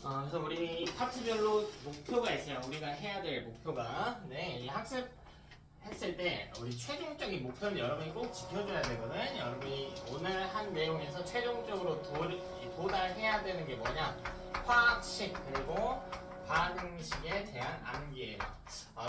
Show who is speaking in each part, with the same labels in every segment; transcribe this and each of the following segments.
Speaker 1: 그래서 우리 파트별로 목표가 있어요. 우리가 해야 될 목표가. 네, 이 학습 했을 때 우리 최종적인 목표는 여러분이 꼭 지켜줘야 되거든. 여러분이 오늘 한 내용에서 최종적으로 도달해야 되는 게 뭐냐? 화학식 그리고 반응식에 대한 암기예요.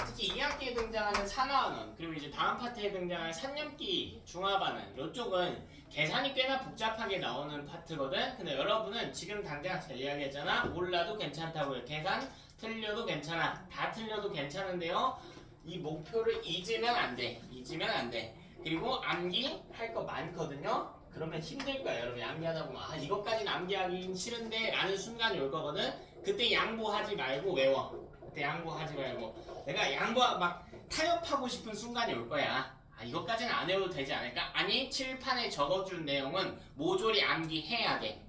Speaker 1: 특히 2학기에 등장하는 산화환원 그리고 이제 다음 파트에 등장할 산염기 중화반응 이쪽은 계산이 꽤나 복잡하게 나오는 파트거든. 근데 여러분은 지금 당장 제가 이야기했잖아. 몰라도 괜찮다고요. 계산 틀려도 괜찮아. 다 틀려도 괜찮은데요. 이 목표를 잊으면 안 돼. 잊으면 안 돼. 그리고 암기 할 거 많거든요. 그러면 힘들 거야. 여러분 암기하다 보면 이것까지는 암기하기 싫은데 라는 순간이 올 거거든. 그때 양보하지 말고 외워. 그때 양보하지 말고. 내가 막 타협하고 싶은 순간이 올 거야. 이것까지는 안 외워도 되지 않을까? 아니 칠판에 적어준 내용은 모조리 암기해야 돼.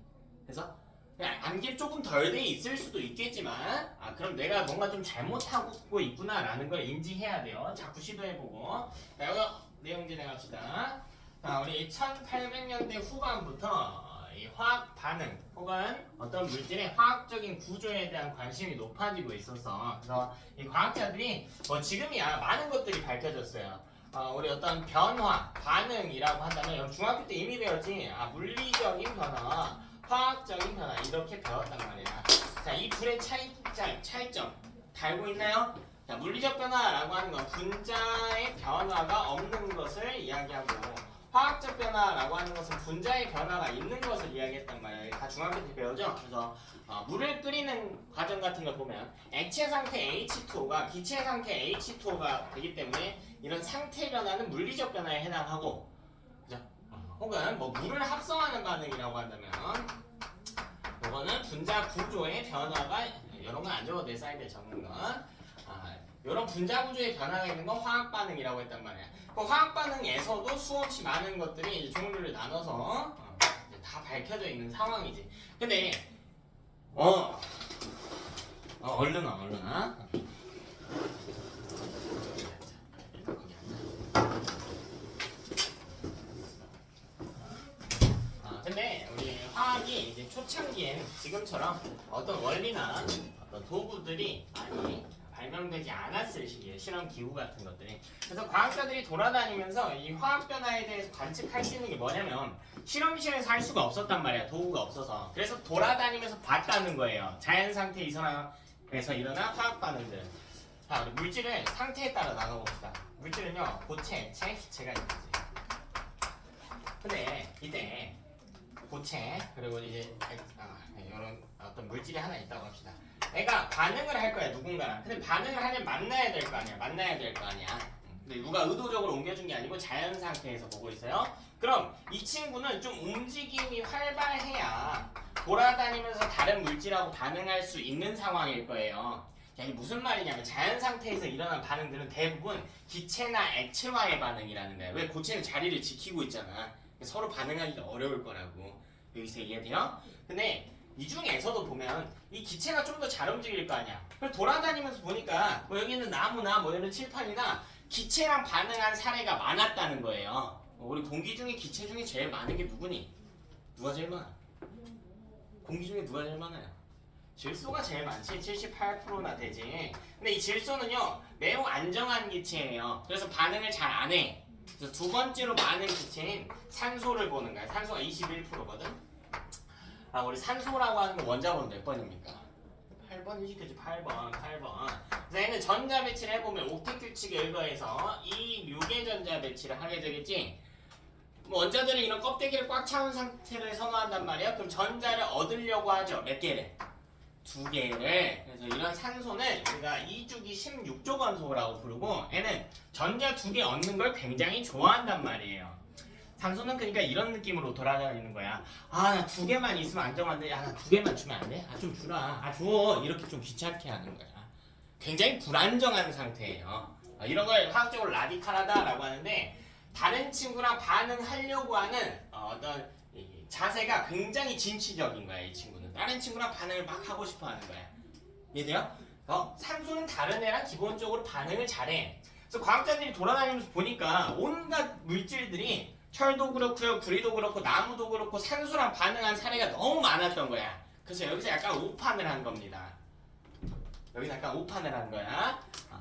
Speaker 1: 그래서 그냥 암기를 조금 덜 돼 있을 수도 있겠지만 그럼 내가 뭔가 좀 잘못하고 있구나 라는 걸 인지해야 돼요. 자꾸 시도해보고. 자, 여기 내용 진행합시다. 자, 우리 1800년대 후반부터 이 화학 반응 혹은 어떤 물질의 화학적인 구조에 대한 관심이 높아지고 있어서 그래서 이 과학자들이 지금이야 많은 것들이 밝혀졌어요. 우리 어떤 변화, 반응이라고 한다면 여러분 중학교 때 이미 배웠지? 물리적인 변화, 화학적인 변화 이렇게 배웠단 말이야. 자, 이 둘의 차이점 달고 있나요? 자, 물리적 변화라고 하는 건 분자의 변화가 없는 것을 이야기하고 화학적 변화라고 하는 것은 분자의 변화가 있는 것을 이야기했단 말이에요. 다 중학교 때 배우죠? 그래서 물을 끓이는 과정 같은 걸 보면 액체 상태 H2O가 기체 상태 H2O가 되기 때문에 이런 상태 변화는 물리적 변화에 해당하고 그죠? 혹은 물을 합성하는 반응이라고 한다면 이거는 분자 구조의 변화가 이런 건 안 적어도 돼. 사이드에 적는 건 이런 분자 구조의 변화가 있는 건 화학 반응이라고 했단 말이야. 그 화학 반응에서도 수없이 많은 것들이 이제 종류를 나눠서 이제 다 밝혀져 있는 상황이지. 근데 얼른 와. 근데 우리 화학이 이제 초창기엔 지금처럼 어떤 원리나 어떤 도구들이 많이 발명되지 않았을 시기에 실험 기구 같은 것들이. 그래서 과학자들이 돌아다니면서 이 화학 변화에 대해서 관측할 수 있는 게 뭐냐면 실험실에서 할 수가 없었단 말이야. 도구가 없어서. 그래서 돌아다니면서 봤다는 거예요. 자연 상태 이선에서 일어난 화학 반응들. 자, 우리 물질을 상태에 따라 나눠봅시다. 물질은요, 고체, 액체, 기체가 있지. 근데 이때 고체 그리고 이제 이런 어떤 물질이 하나 있다고 합시다. 내가 반응을 할 거야 누군가랑. 근데 반응을 하려면 만나야 될 거 아니야. 근데 누가 의도적으로 옮겨준 게 아니고 자연 상태에서 보고 있어요. 그럼 이 친구는 좀 움직임이 활발해야 돌아다니면서 다른 물질하고 반응할 수 있는 상황일 거예요. 이게 무슨 말이냐면 자연 상태에서 일어난 반응들은 대부분 기체나 액체와의 반응이라는 거야. 왜? 고체는 자리를 지키고 있잖아. 서로 반응하기가 어려울 거라고. 여기서 이해돼요? 근데 이 중에서도 보면 이 기체가 좀 더 잘 움직일 거 아니야. 그래서 돌아다니면서 보니까 여기는 나무나 이런 칠판이나 기체랑 반응한 사례가 많았다는 거예요. 우리 공기 중에 기체 중에 제일 많은 게 누구니? 누가 제일 많아? 공기 중에 누가 제일 많아요? 질소가 제일 많지. 78%나 되지. 근데 이 질소는요 매우 안정한 기체예요. 그래서 반응을 잘 안 해. 그래서 두 번째로 많은 기체인 산소를 보는 거야. 산소가 21%거든. 우리 산소라고 하는 건 원자번호 몇 번입니까? 8번이지, 그치? 8번. 그래서 얘는 전자 배치를 해보면 옥텟 규칙에 의거해서 이 6의 전자 배치를 하게 되겠지? 원자들은 이런 껍데기를 꽉 차온 상태를 선호한단 말이야. 그럼 전자를 얻으려고 하죠. 몇 개를? 2개를. 그래서 이런 산소는 우리가 2주기 16조 건소라고 부르고 얘는 전자 2개 얻는 걸 굉장히 좋아한단 말이에요. 산소는 그러니까 이런 느낌으로 돌아다니는 거야. 나 2개만 있으면 안정한데 나 2개만 주면 안 돼? 좀 주라. 줘. 이렇게 좀 귀찮게 하는 거야. 굉장히 불안정한 상태예요. 이런 걸 화학적으로 라디칼하다라고 하는데 다른 친구랑 반응하려고 하는 어떤 자세가 굉장히 진취적인 거야. 이 친구는 다른 친구랑 반응을 막 하고 싶어 하는 거야. 이해돼요? 산소는 다른 애랑 기본적으로 반응을 잘해. 그래서 과학자들이 돌아다니면서 보니까 온갖 물질들이 철도 그렇고요, 구리도 그렇고, 나무도 그렇고 산소랑 반응한 사례가 너무 많았던 거야. 그래서 여기서 약간 오판을 한 겁니다. 여기서 약간 오판을 한 거야.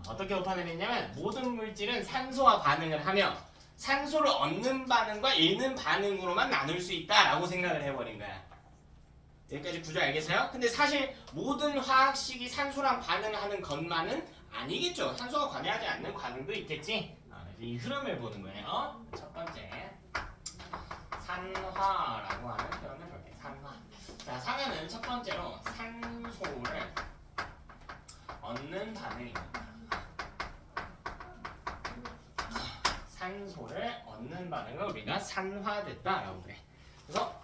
Speaker 1: 어떻게 오판을 했냐면 모든 물질은 산소와 반응을 하며 산소를 얻는 반응과 잃는 반응으로만 나눌 수 있다라고 생각을 해버린 거야. 여기까지 구조 알겠어요? 근데 사실 모든 화학식이 산소랑 반응을 하는 것만은 아니겠죠. 산소가 관여하지 않는 반응도 있겠지. 이 흐름을 보는 거예요. 첫 번째 산화라고 하는 표현을 볼게요. 산화. 자, 산화는 첫 번째로 산소를 얻는 반응입니다. 산소를 얻는 반응을 우리가 산화됐다라고 그래. 그래서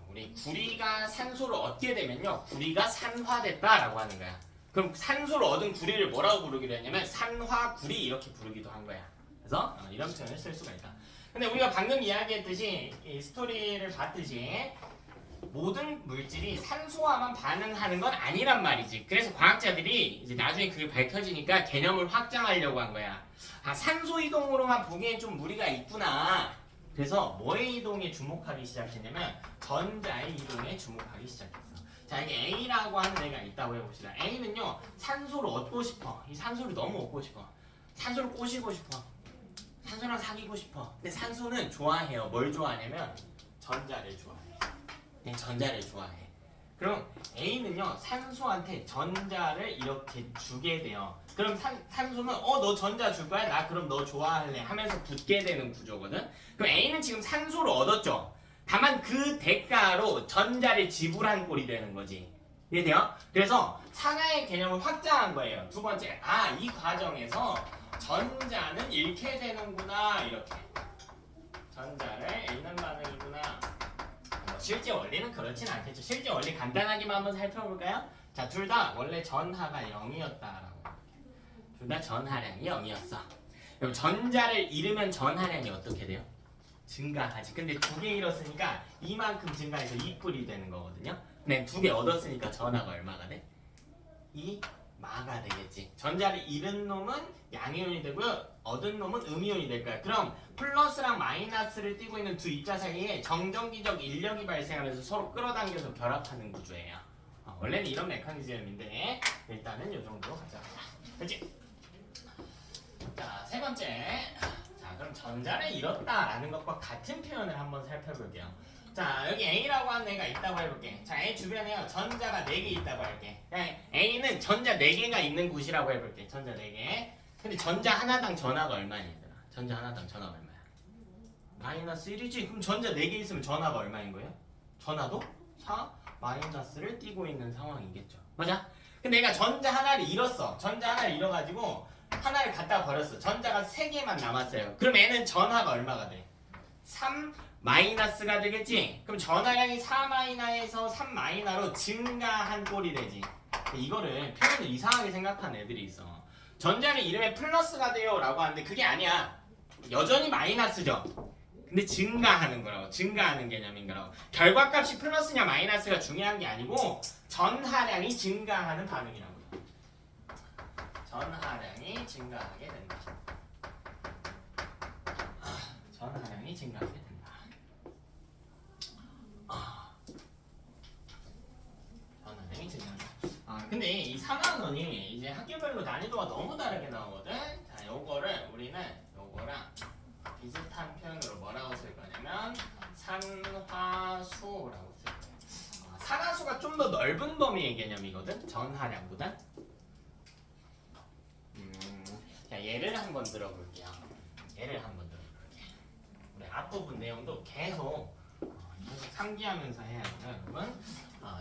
Speaker 1: 우리 구리가 산소를 얻게 되면요, 구리가 산화됐다라고 하는 거야. 그럼 산소를 얻은 구리를 뭐라고 부르기로 했냐면 산화구리 이렇게 부르기도 한 거야. 그래서 이런 표현을 쓸 수가 있다. 근데 우리가 방금 이야기했듯이 이 스토리를 봤듯이 모든 물질이 산소와만 반응하는 건 아니란 말이지. 그래서 과학자들이 이제 나중에 그게 밝혀지니까 개념을 확장하려고 한 거야. 산소 이동으로만 보기엔 좀 무리가 있구나. 그래서 뭐의 이동에 주목하기 시작했냐면 전자의 이동에 주목하기 시작했어. 자, 여기 A라고 하는 애가 있다고 해봅시다. A는요, 산소를 얻고 싶어. 이 산소를 너무 얻고 싶어. 산소를 꼬시고 싶어. 산소랑 사귀고 싶어. 근데 산소는 좋아해요. 뭘 좋아하냐면 전자를 좋아해. 그냥 전자를 좋아해. 그럼 A는요, 산소한테 전자를 이렇게 주게 돼요. 그럼 산소는 너 전자 줄 거야? 나 그럼 너 좋아할래 하면서 붙게 되는 구조거든. 그럼 A는 지금 산소를 얻었죠. 다만 그 대가로 전자를 지불한 꼴이 되는 거지. 이해돼요? 그래서 산화의 개념을 확장한 거예요. 두 번째, 이 과정에서 전자는 잃게 되는구나. 이렇게 전자를 잃는 반응이구나. 실제 원리는 그렇진 않겠죠. 실제 원리 간단하게만 한번 살펴볼까요? 자, 둘 다 원래 전하가 0이었다라고. 둘 다 전하량이 0이었어. 그럼 전자를 잃으면 전하량이 어떻게 돼요? 증가하지. 근데 두 개 잃었으니까 이만큼 증가해서 2뿔이 되는 거거든요. 근데 두 개 얻었으니까 전하가 얼마가 돼? 2마가 되겠지. 전자를 잃은 놈은 양이온이 되고요. 얻은 놈은 음이온이 될 거야. 그럼 플러스랑 마이너스를 띄고 있는 두 입자 사이에 정전기적 인력이 발생하면서 서로 끌어당겨서 결합하는 구조예요. 원래는 이런 메커니즘인데 일단은 이 정도로 가져가자. 그렇지? 자, 세 번째. 자, 그럼 전자를 잃었다라는 것과 같은 표현을 한번 살펴볼게요. 자, 여기 A라고 하는 애가 있다고 해볼게. 자, A 주변에요, 전자가 4개 있다고 할게. A는 전자 4개가 있는 곳이라고 해볼게. 전자 4개. 근데 전자 하나당 전하가 얼마냐, 얘들아? 전자 하나당 전하가 얼마야? 마이너스 1이지? 그럼 전자 4개 있으면 전하가 얼마인 거예요? 전하도 4 마이너스를 띄고 있는 상황이겠죠. 맞아? 근데 얘가 전자 하나를 잃었어. 전자 하나를 잃어가지고 하나를 갖다 버렸어. 전자가 3개만 남았어요. 그럼 얘는 전하가 얼마가 돼? 3 마이너스가 되겠지? 그럼 전하량이 4 마이너에서 3 마이너로 증가한 꼴이 되지. 이거를 표현을 이상하게 생각하는 애들이 있어. 전자를 잃으면 플러스가 돼요 라고 하는데 그게 아니야. 여전히 마이너스죠. 근데 증가하는 거라고. 증가하는 개념인 거라고. 결과값이 플러스냐 마이너스가 중요한 게 아니고 전하량이 증가하는 반응이라고. 전하량이 증가하게 된다. 전하량이 증가하게 된다. 전하량이 증가한다. 근데 이 산화론이 이제 학교별로 난이도가 너무 다르게 나오거든. 자, 요거를 우리는 요거랑 비슷한 표현으로 뭐라고 쓸 거냐면 산화수라고 쓸 거야. 산화수가 좀 더 넓은 범위의 개념이거든. 전하량보다. 자, 예를 한번 들어볼게요. 예를 한번 들어볼게요. 우리 앞부분 내용도 계속 상기하면서 해야 돼요, 여러분.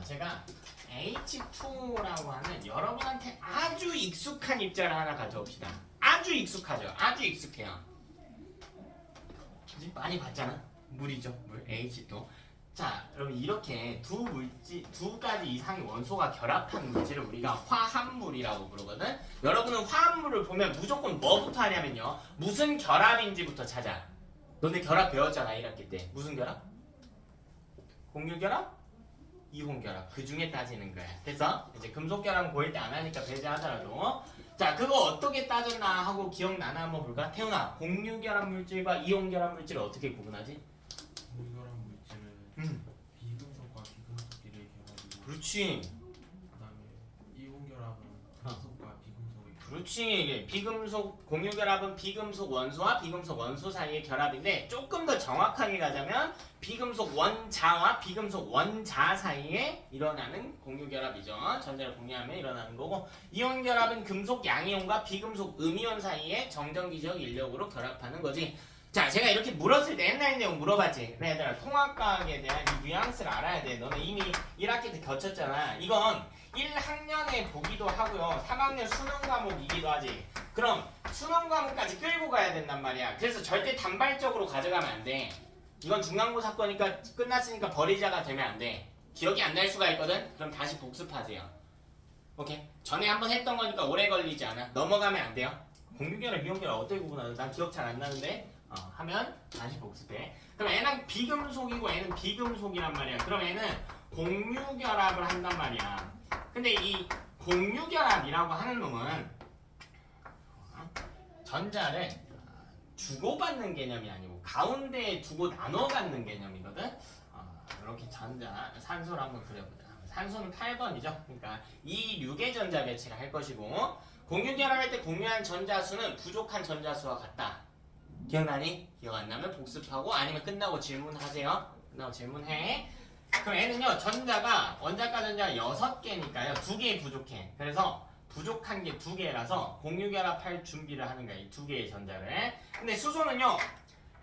Speaker 1: 제가 H2라고 하는 여러분한테 아주 익숙한 입자를 하나 가져옵시다. 아주 익숙하죠. 아주 익숙해요. 그치? 많이 봤잖아. 물이죠. 물 H2. 자, 여러분 이렇게 두 가지 이상의 원소가 결합한 물질을 우리가 화합물이라고 부르거든. 여러분은 화합물을 보면 무조건 뭐부터 하냐면요. 무슨 결합인지부터 찾아. 너네 결합 배웠잖아, 1학기 때. 무슨 결합? 공유 결합? 이온 결합. 그 중에 따지는 거야. 그래서 이제 금속 결합은 고1 때 안 하니까 배제하더라도. 자, 그거 어떻게 따졌나 하고 기억나나 한번 볼까? 태훈아, 공유 결합 물질과 이온 결합 물질을 어떻게 구분하지?
Speaker 2: 공유결합 물질은 비금속과 비금속끼리 결합이고
Speaker 1: 그렇지.
Speaker 2: 그다음에 이온결합은 금속과 비금속의
Speaker 1: 그렇지. 이게 비금속 공유결합은 비금속 원소와 비금속 원소 사이의 결합인데 조금 더 정확하게 가자면 비금속 원자와 비금속 원자 사이에 일어나는 공유결합이죠. 전자를 공유하면 일어나는 거고 이온결합은 금속 양이온과 비금속 음이온 사이에 정전기적 인력으로 결합하는 거지. 자, 제가 이렇게 물었을 때 옛날 내용 물어봤지. 그래, 얘들아, 통합과학에 대한 이 뉘앙스를 알아야 돼. 너는 이미 1학기 때 거쳤잖아. 이건 1학년에 보기도 하고요. 3학년 수능 과목이기도 하지. 그럼 수능 과목까지 끌고 가야 된단 말이야. 그래서 절대 단발적으로 가져가면 안 돼. 이건 중간고사 거니까 끝났으니까 버리자가 되면 안 돼. 기억이 안 날 수가 있거든? 그럼 다시 복습하세요. 오케이? 전에 한번 했던 거니까 오래 걸리지 않아. 넘어가면 안 돼요. 공유결합, 이온결합 어떻게 구분하죠? 난 기억 잘 안 나는데 하면 다시 복습해. 그럼 얘는 비금속이고 얘는 비금속이란 말이야. 그럼 얘는 공유결합을 한단 말이야. 근데 이 공유결합이라고 하는 놈은 전자를 주고받는 개념이 아니고 가운데에 두고 나눠 갖는 개념이거든. 이렇게 전자, 산소를 한번 그려보자. 산소는 8번이죠. 그러니까 이 6의 전자 배치를 할 것이고 공유결합할 때 공유한 전자수는 부족한 전자수와 같다. 기억나니? 기억 안 나면 복습하고 아니면 끝나고 질문하세요. 끝나고 질문해. 그럼 얘는요 전자가 원자과 전자가 6개니까요 2개 부족해. 그래서 부족한 게 2개라서 공유결합할 준비를 하는 거야. 이 2개의 전자를. 근데 수소는요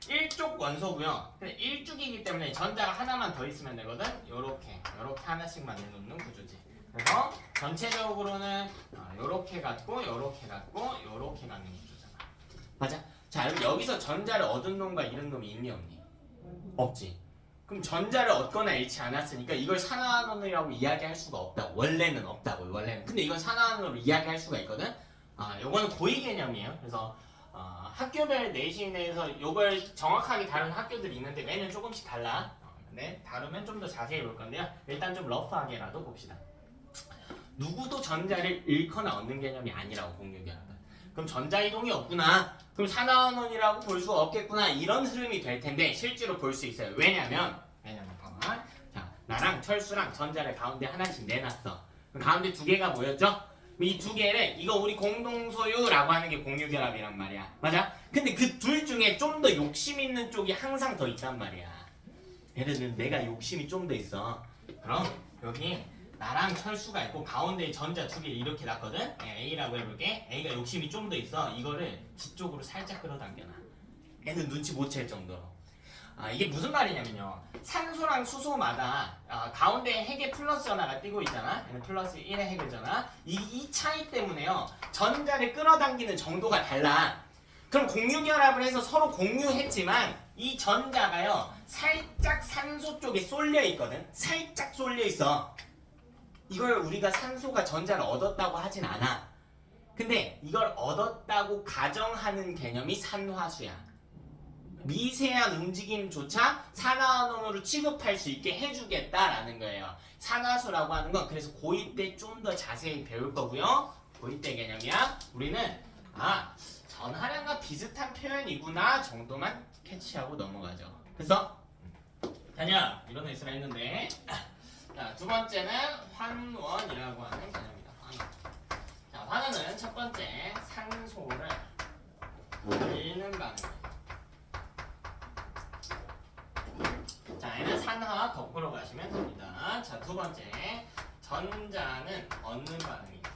Speaker 1: 1쪽 원소고요. 근데 1쪽이기 때문에 전자가 하나만 더 있으면 되거든. 요렇게 하나씩만 내놓는 구조지. 그래서 전체적으로는 요렇게 갖고 요렇게 갖고 요렇게 갖는 구조잖아. 맞아? 자, 그럼 여기서 전자를 얻은 놈과 잃은 놈이 있니 없니? 없지. 그럼 전자를 얻거나 잃지 않았으니까 이걸 산화원이라고 이야기할 수가 없다고. 원래는 없다고. 원래는. 근데 이건 산화원으로 이야기할 수가 있거든. 요거는 고의 개념이에요. 그래서 학교별 내신에서 요걸 정확하게 다룬 학교들이 있는데 매년 조금씩 달라. 근데 다루면 좀 더 자세히 볼 건데요. 일단 좀 러프하게라도 봅시다. 누구도 전자를 잃거나 얻는 개념이 아니라고 공유결합은. 그럼 전자이동이 없구나. 그럼 산화원이라고 볼 수 없겠구나. 이런 흐름이 될 텐데 실제로 볼 수 있어요. 왜냐면 봐봐. 자, 나랑 철수랑 전자를 가운데 하나씩 내놨어. 그럼 가운데 2개가 뭐였죠? 이 2개를 이거 우리 공동소유라고 하는 게 공유결합이란 말이야. 맞아? 근데 그 둘 중에 좀 더 욕심 있는 쪽이 항상 더 있단 말이야. 예를 들면 내가 욕심이 좀 더 있어. 그럼 여기 나랑 철수가 있고 가운데에 전자 2개를 이렇게 놨거든? A라고 해볼게. A가 욕심이 좀 더 있어. 이거를 뒤쪽으로 살짝 끌어당겨놔. 얘는 눈치 못 챌 정도로. 이게 무슨 말이냐면요. 산소랑 수소마다 가운데에 핵의 플러스 전화가 띄고 있잖아. 얘는 플러스 1의 핵을 전화. 이 차이 때문에요. 전자를 끌어당기는 정도가 달라. 그럼 공유결합을 해서 서로 공유했지만 이 전자가요. 살짝 산소 쪽에 쏠려 있거든. 살짝 쏠려 있어. 이걸 우리가 산소가 전자를 얻었다고 하진 않아. 근데 이걸 얻었다고 가정하는 개념이 산화수야. 미세한 움직임조차 산화원으로 취급할 수 있게 해주겠다라는 거예요. 산화수라고 하는 건 그래서 고2 때 좀 더 자세히 배울 거고요. 고2 때 개념이야. 우리는 전하량과 비슷한 표현이구나 정도만 캐치하고 넘어가죠. 그래서 자냐 이런 애쓰라 했는데 자, 두 번째는 환원이라고 하는 개념입니다. 환원. 자, 환원은 첫 번째 산소를 잃는 반응. 자, 얘는 산화 거꾸로 가시면 됩니다. 자, 두 번째 전자는 얻는 반응입니다.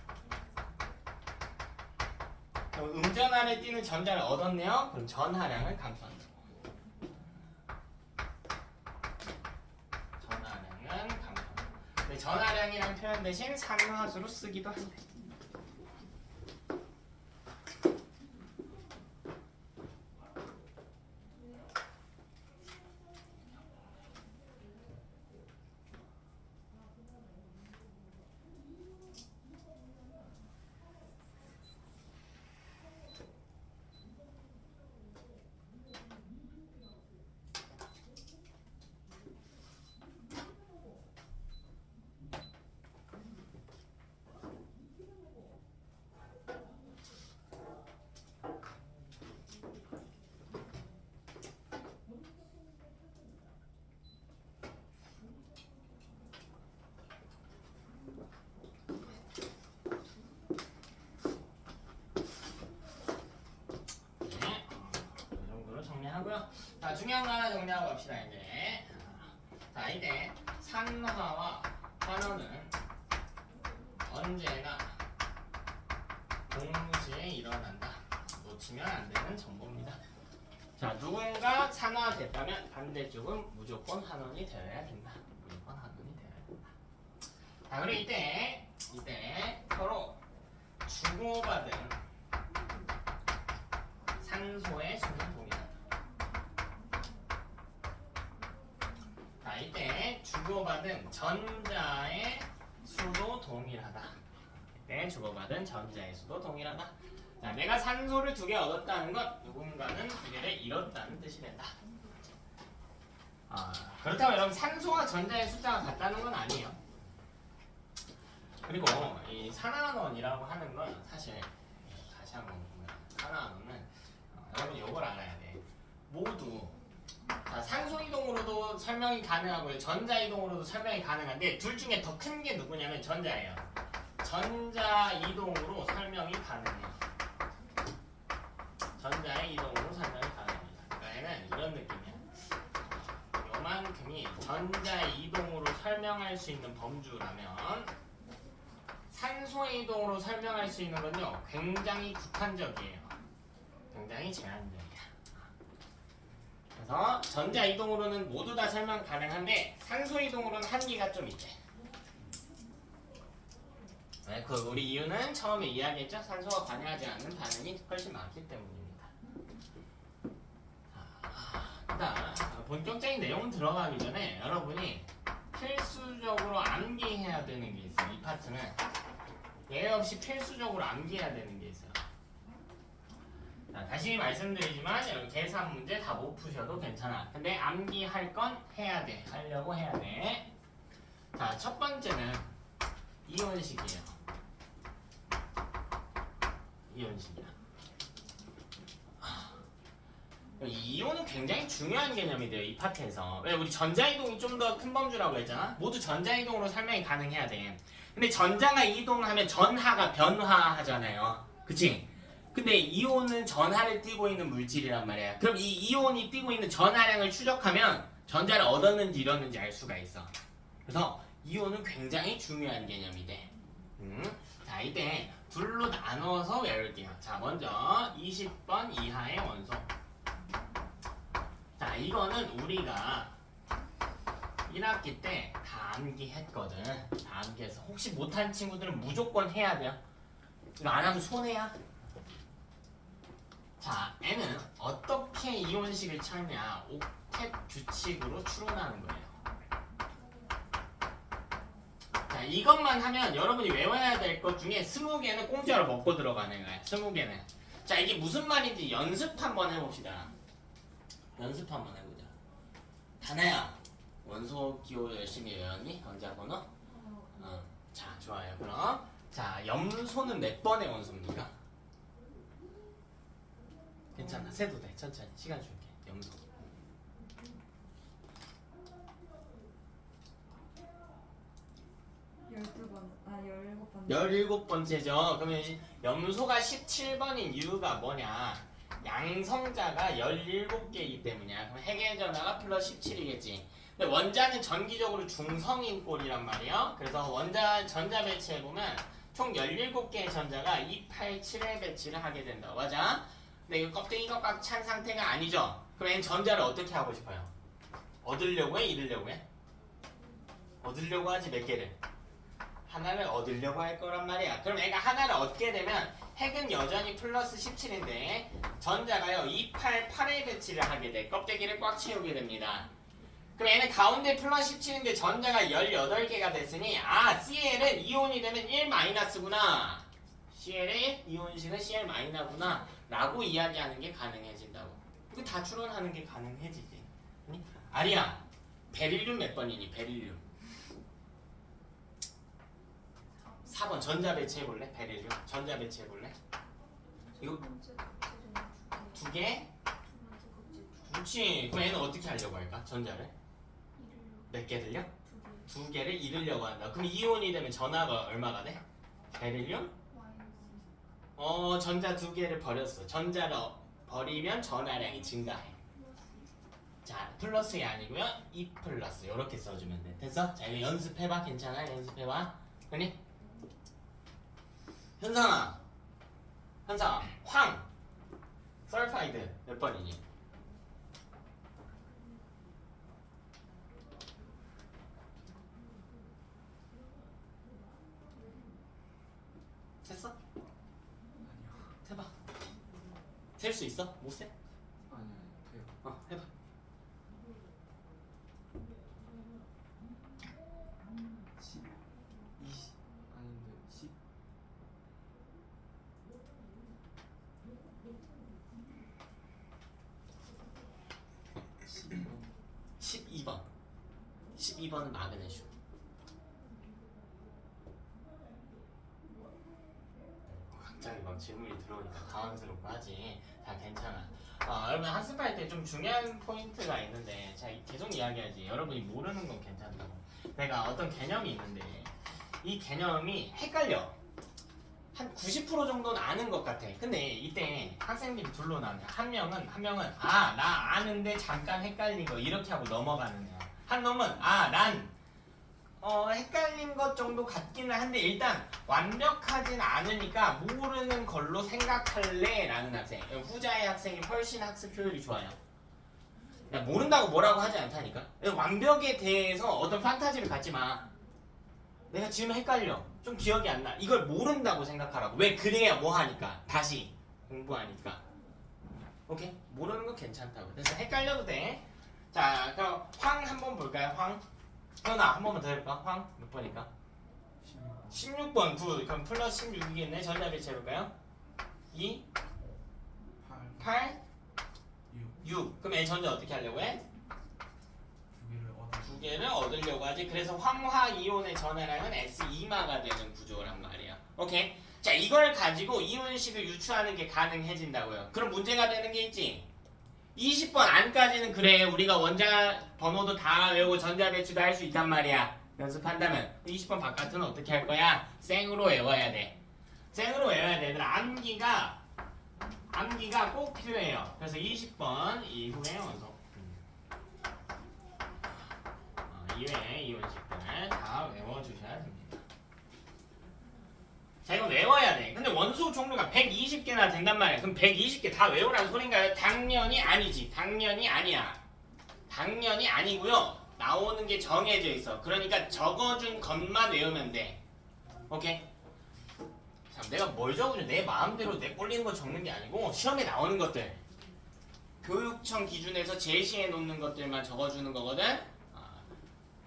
Speaker 1: 음전 아래 띄는 전자를 얻었네요. 그럼 전하량을 감소한다. 전하량은 감소한다. 근데 전하량이란 표현 대신 산화수로 쓰기도 한대. 생각하고 합시다 이제. 자 이때 산화와 환원은 언제나 동시에 일어난다. 놓치면 안 되는 정보입니다. 자 누군가 산화됐다면 반대쪽은 무조건 환원이 되어야 된다. 무조건 환원이 되어야 된다. 자 그리고 이때 서로 주고받은 산소의 수는 동일하다. 자 이때 주고받은 전자의 수도 동일하다. 이때 주고받은 전자의 수도 동일하다. 자 내가 산소를 2개 얻었다는 건 누군가는 2개를 잃었다는 뜻이 된다. 그렇다고 여러분 산소와 전자의 숫자가 같다는 건 아니에요. 그리고 이 산화원이라고 하는 건 사실 다시 한번 보면 산화원은 여러분 이걸 알아야 돼. 모두 자, 산소 이동으로도 설명이 가능하고요. 전자 이동으로도 설명이 가능한데 둘 중에 더 큰 게 누구냐면 전자예요. 전자 이동으로 설명이 가능해요. 전자의 이동으로 설명이 가능합니다. 그러니까 얘는 이런 느낌이야. 요만큼이 전자의 이동으로 설명할 수 있는 범주라면 산소의 이동으로 설명할 수 있는 건요 굉장히 국한적이에요. 굉장히 제한적이야. 그래서 전자 이동으로는 모두 다 설명 가능한데 산소 이동으로는 한계가 좀 있대. 네, 그 우리 이유는 처음에 이야기했죠. 산소가 관여하지 않는 반응이 훨씬 많기 때문입니다. 일단 본격적인 내용 들어가기 전에 여러분이 필수적으로 암기해야 되는 게 있어요. 이 파트는 예외 없이 필수적으로 암기해야 되는 게 있어요. 자, 다시 말씀드리지만 여러분 계산 문제 다 못 푸셔도 괜찮아. 근데 암기할 건 해야 돼. 하려고 해야 돼. 자, 첫 번째는 이온식이에요. 이온식이야. 이 이온은 굉장히 중요한 개념이 돼요. 이 파트에서. 왜 우리 전자이동이 좀 더 큰 범주라고 했잖아. 모두 전자이동으로 설명이 가능해야 돼. 근데 전자가 이동하면 전하가 변화하잖아요. 그치? 근데 이온은 전하를 띠고 있는 물질이란 말이야. 그럼 이 이온이 띠고 있는 전하량을 추적하면 전자를 얻었는지 잃었는지 알 수가 있어. 그래서 이온은 굉장히 중요한 개념이 돼. 자 이때 둘로 나눠서 외울게요. 자 먼저 20번 이하의 원소. 자 이거는 우리가 1학기 때 다 암기했거든. 다 암기해서 혹시 못한 친구들은 무조건 해야 돼요. 이거 안 하면 손해야. 자 N은 어떻게 이온식을 찾냐. 옥텟 규칙으로 추론하는 거예요. 자 이것만 하면 여러분이 외워야 될 것 중에 20개는 공짜로 먹고 들어가는 거야. 20개는. 자 이게 무슨 말인지 연습 한번 해봅시다. 연습 한번 해보자. 다나야 원소 기호 열심히 외웠니? 원자번호? 자 좋아요. 그럼 자 염소는 몇 번의 원소입니까? 괜찮아. 세도 돼. 천천히 시간 줄게. 염소 17번째죠. 그러면 염소가 17번인 이유가 뭐냐? 양성자가 17개이기 때문이야. 그럼 핵의 전하가 플러스 17이겠지. 근데 원자는 전기적으로 중성인 꼴이란 말이에요. 그래서 원자 전자 배치해보면 총 17개의 전자가 287에 배치를 하게 된다. 맞아? 근데 이거 껍데기가 꽉 찬 상태가 아니죠? 그럼 얘는 전자를 어떻게 하고 싶어요? 얻으려고 해? 잃으려고 해? 얻으려고 하지. 몇 개를? 하나를 얻으려고 할 거란 말이야. 그럼 애가 하나를 얻게 되면 핵은 여전히 플러스 17인데 전자가요 288에 배치를 하게 돼. 껍데기를 꽉 채우게 됩니다. 그럼 얘는 가운데 플러스 17인데 전자가 18개가 됐으니 CL은 이온이 되면 1-구나. CL의 이온식은 CL-구나 라고 이야기하는 게 가능해진다고. 이거 다 추론하는 게 가능해지지. 아리야 베릴륨 몇 번이니? 베릴륨 4번 전자 배치해볼래? 베릴륨 전자 배치해볼래? 이거 2개? 그렇지. 그럼 얘는 어떻게 하려고 할까? 전자를? 몇 개를요? 2개를 잃으려고 한다. 그럼 이온이 되면 전하가 얼마가 돼? 베릴륨? 전자 2개를 버렸어. 전자를 버리면 전하량이 증가해. 자, 플러스가 아니고요. E 플러스 이렇게 써주면 돼. 됐어? 자, 이거 연습해봐. 괜찮아? 연습해봐. 그니? 현상아, 황, 설파이드 몇 번이니? 셌어?
Speaker 2: 아니요.
Speaker 1: 해봐. 셀 수 있어? 못 세?
Speaker 2: 아니요. 돼요.
Speaker 1: 해봐.
Speaker 2: 10, 20 아닌데 10. 12번.
Speaker 1: 12번은 마그네슘. 갑자기 막 질문이 들어오니까 당황스럽고 하지. 자, 괜찮아. 여러분 학습할 때 좀 중요한 포인트가 있는데, 자, 계속 이야기하지. 여러분이 모르는 건 괜찮다고. 내가 어떤 개념이 있는데, 이 개념이 헷갈려. 한 90% 정도는 아는 것 같아. 근데 이때 학생들이 둘로 나뉘어. 한 명은 나 아는데 잠깐 헷갈린 거 이렇게 하고 넘어가는 애야. 한 놈은 난 헷갈린 것 정도 같기는 한데 일단 완벽하진 않으니까 모르는 걸로 생각할래 라는 학생. 후자의 학생이 훨씬 학습 효율이 좋아요. 그냥 모른다고 뭐라고 하지 않다니까. 완벽에 대해서 어떤 판타지를 갖지 마. 내가 지금 헷갈려. 좀 기억이 안 나. 이걸 모른다고 생각하라고. 왜? 그래야 뭐 하니까. 다시 공부하니까. 오케이? 모르는 건 괜찮다고. 그래서 헷갈려도 돼. 자, 그럼 황 한번 볼까요? 황. 현아 한 번만 더 해볼까? 황 몇 번일까?
Speaker 2: 16.
Speaker 1: 16번 9. 그럼 플러스 16이겠네. 전자 배치 해볼까요? 2,
Speaker 2: 8.
Speaker 1: 8,
Speaker 2: 6.
Speaker 1: 6. 그럼 얘 전자 어떻게 하려고 해? 두 개를 얻으려고 하지. 그래서 황화 이온의 전하량은 S2마가 되는 구조란 말이야. 오케이? 자, 이걸 가지고 이온식을 유추하는 게 가능해진다고요. 그럼 문제가 되는 게 있지. 20번 안까지는 그래. 우리가 원자 번호도 다 외우고 전자 배치도 할 수 있단 말이야. 연습한다면 20번 바깥은 어떻게 할 거야? 생으로 외워야 돼. 생으로 외워야 돼. 얘들아, 암기가 꼭 필요해요. 그래서 20번 이후에 원소. 이외에 이온식들을 다 외워주셔야 됩니다. 자, 이거 외워야 돼. 근데 원소 종류가 120개나 된단 말이야. 그럼 120개 다 외우라는 소린가요? 당연히 아니지. 당연히 아니야. 당연히 아니고요. 나오는 게 정해져 있어. 그러니까 적어준 것만 외우면 돼. 오케이? 자, 내가 뭘 적어줘? 내 마음대로 내 꼴리는 거 적는 게 아니고 시험에 나오는 것들. 교육청 기준에서 제시해 놓는 것들만 적어주는 거거든.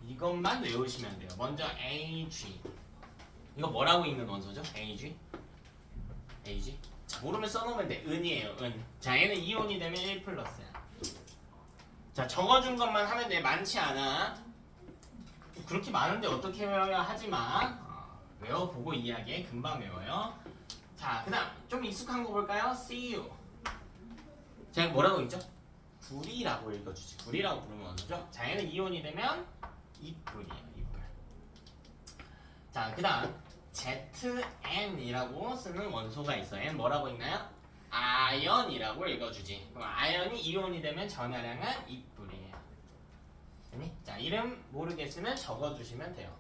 Speaker 1: 이것만 외우시면 돼요. 먼저 AG. 이거 뭐라고 읽는 원소죠? AG? 자, 모르면 써놓으면 돼. 은이에요. 은. 자, 얘는 이온이 되면 1 플러스야. 자, 적어준 것만 하면 돼. 많지 않아. 그렇게 많은데 어떻게 외워야 하지만 외워보고 이야기해. 금방 외워요. 자, 그 다음 좀 익숙한 거 볼까요? CU. 자, 이거 뭐라고 읽죠? 불이라고 읽어주지. 불이라고 부르면 원소죠? 자, 얘는 이온이 되면 이뿔이에요. 이뿔. 자, 그 다음 ZN이라고 쓰는 원소가 있어요. 얘는 뭐라고 읽나요? 아연이라고 읽어주지. 그럼 아연이 이온이 되면 전하량은 이뿔이에요. 자, 이름 모르겠으면 적어주시면 돼요.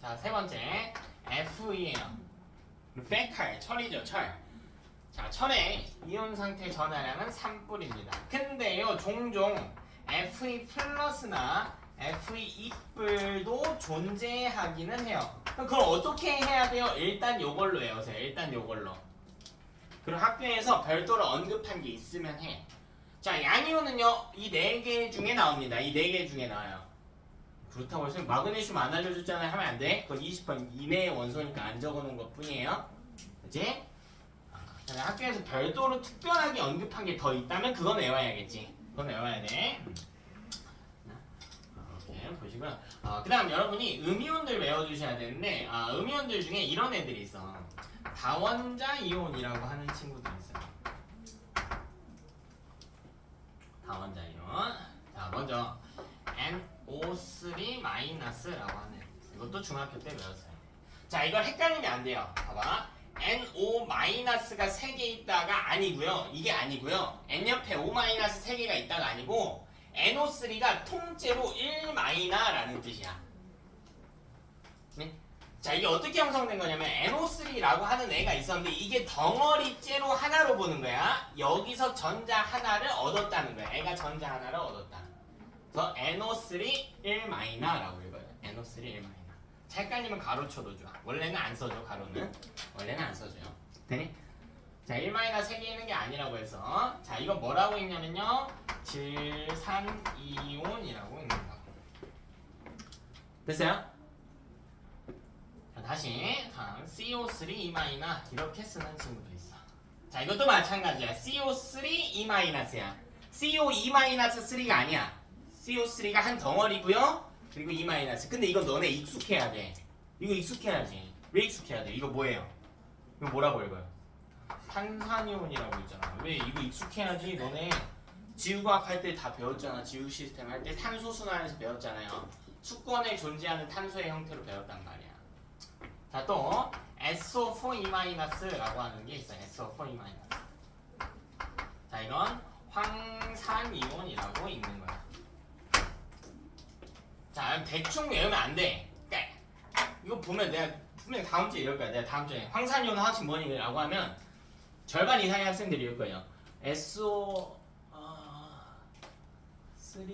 Speaker 1: 자, 세 번째 F이에요. 페칼, 철이죠. 철. 자, 철의 이온 상태 전하량은 3뿔입니다. 근데요, 종종 Fe 플러스나 Fe 2뿔도 존재하기는 해요. 그럼 그걸 어떻게 해야 돼요? 일단 요걸로 외우세요. 일단 요걸로. 그리고 학교에서 별도로 언급한 게 있으면 해. 자, 양이온은요, 이 4개 중에 나옵니다. 이 4개 중에 나와요. 그렇다고 해서 마그네슘 안 알려줬잖아요. 하면 안 돼. 그건 20번 이내의 원소니까 안 적어놓은 것 뿐이에요. 그치? 학교에서 별도로 특별하게 언급한 게 더 있다면 그건 외워야겠지. 그건 외워야 돼. 이렇게 보시고요. 그 다음 여러분이 음이온들 외워주셔야 되는데, 음이온들 중에 이런 애들이 있어. 다원자 이온이라고 하는 친구들이 있어요. 다원자 이온. 자, 먼저 NO3- 라고 하는 애. 이것도 중학교 때 외웠어요. 자, 이걸 헷갈리면 안 돼요. 봐봐. NO-가 3개 있다가 아니고요. 이게 아니고요. N 옆에 O- 3개가 있다가 아니고 NO3가 통째로 1-라는 뜻이야. 네? 자, 이게 어떻게 형성된 거냐면 NO3라고 하는 애가 있었는데 이게 덩어리째로 하나로 보는 거야. 여기서 전자 하나를 얻었다는 거야. 애가 전자 하나를 얻었다. 그래서 NO3 1-라고 읽어요. NO3 1-. 자, 헷갈리면 가로 쳐도 좋아. 원래는 안 써줘, 가로는. 원래는 안 써줘요. 되니? 자, 1-3개 있는 게 아니라고 해서 자, 이거 뭐라고 읽냐면요. 질산이온이라고 읽는 거. 됐어요? 자, 다시 다음 CO3 2- 이렇게 쓰는 친구도 있어. 자, 이것도 마찬가지야. CO3 2-야. CO2-3가 아니야. CO3가 한 덩어리고요. 그리고 2-. 근데 이건 너네 익숙해야 돼. 이거 익숙해야지. 왜 익숙해야 돼? 이거 뭐예요? 이거 뭐라고 읽어요? 탄산이온이라고 있잖아. 왜? 이거 익숙해야지. 너네 지구과학 할 때 다 배웠잖아. 지구 시스템 할 때 탄소 순환에서 배웠잖아요. 수권에 존재하는 탄소의 형태로 배웠단 말이야. 자, 또 SO4-라고 하는 게 있어요. SO4-. 자, 이건 황산이온이라고 읽는 거야. 자, 대충 외우면 안 돼. 그러니까 이거 보면 내가 분명히 다음 주에 이럴 거야. 내가 다음 주에 황산이온 화학식 뭐니라고 하면 절반 이상의 학생들이 이럴 거예요. SO 3,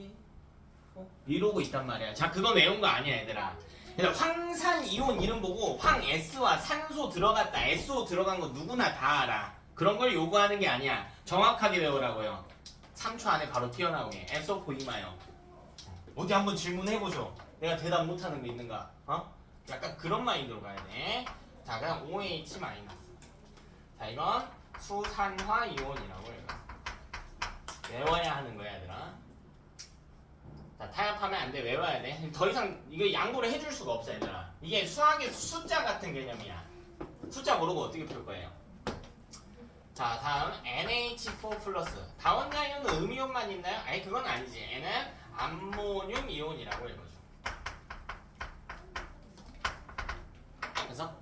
Speaker 1: 4 이러고 있단 말이야. 자, 그건 외운 거 아니야, 얘들아. 그냥 황산이온 이름 보고 황 S와 산소 들어갔다, SO 들어간 거 누구나 다 알아. 그런 걸 요구하는 게 아니야. 정확하게 외우라고요. 3초 안에 바로 튀어나오게. SO4-요. 어디 한번 질문해보죠. 내가 대답 못하는 거 있는가? 약간 그런 마인드로 가야 돼. 자, 그냥 OH-. 자, 이건 수산화 이온이라고 해요. 외워야 하는 거야, 얘들아. 자, 타협하면 안 돼. 외워야 돼. 더 이상 이거 양보를 해줄 수가 없어, 얘들아. 이게 수학의 숫자 같은 개념이야. 숫자 모르고 어떻게 풀 거예요? 자, 다음 NH4 플러스. 다원자 이온은 음이온만 있나요? 아니, 그건 아니지. 얘는 암모늄 이온이라고 읽어줘. 그래서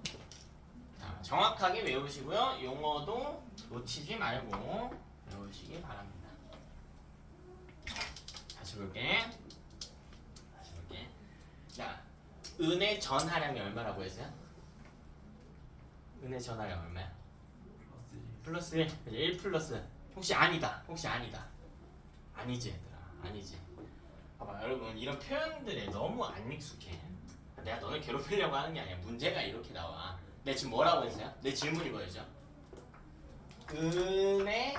Speaker 1: 자, 정확하게 외우시고요. 용어도 놓치지 말고 외우시기 바랍니다. 다시 볼게. 자, 은의 전하량이 얼마라고 했어요? 은의 전하량 얼마야? 플러스 1. 1 플러스. 혹시 아니다. 아니지, 얘들아. 아니지. 봐봐, 여러분, 이런 표현들에 너무 안 익숙해. 내가 너를 괴롭히려고 하는 게 아니야. 문제가 이렇게 나와. 내가 지금 뭐라고 했어요? 내 질문이 뭐였죠? 은의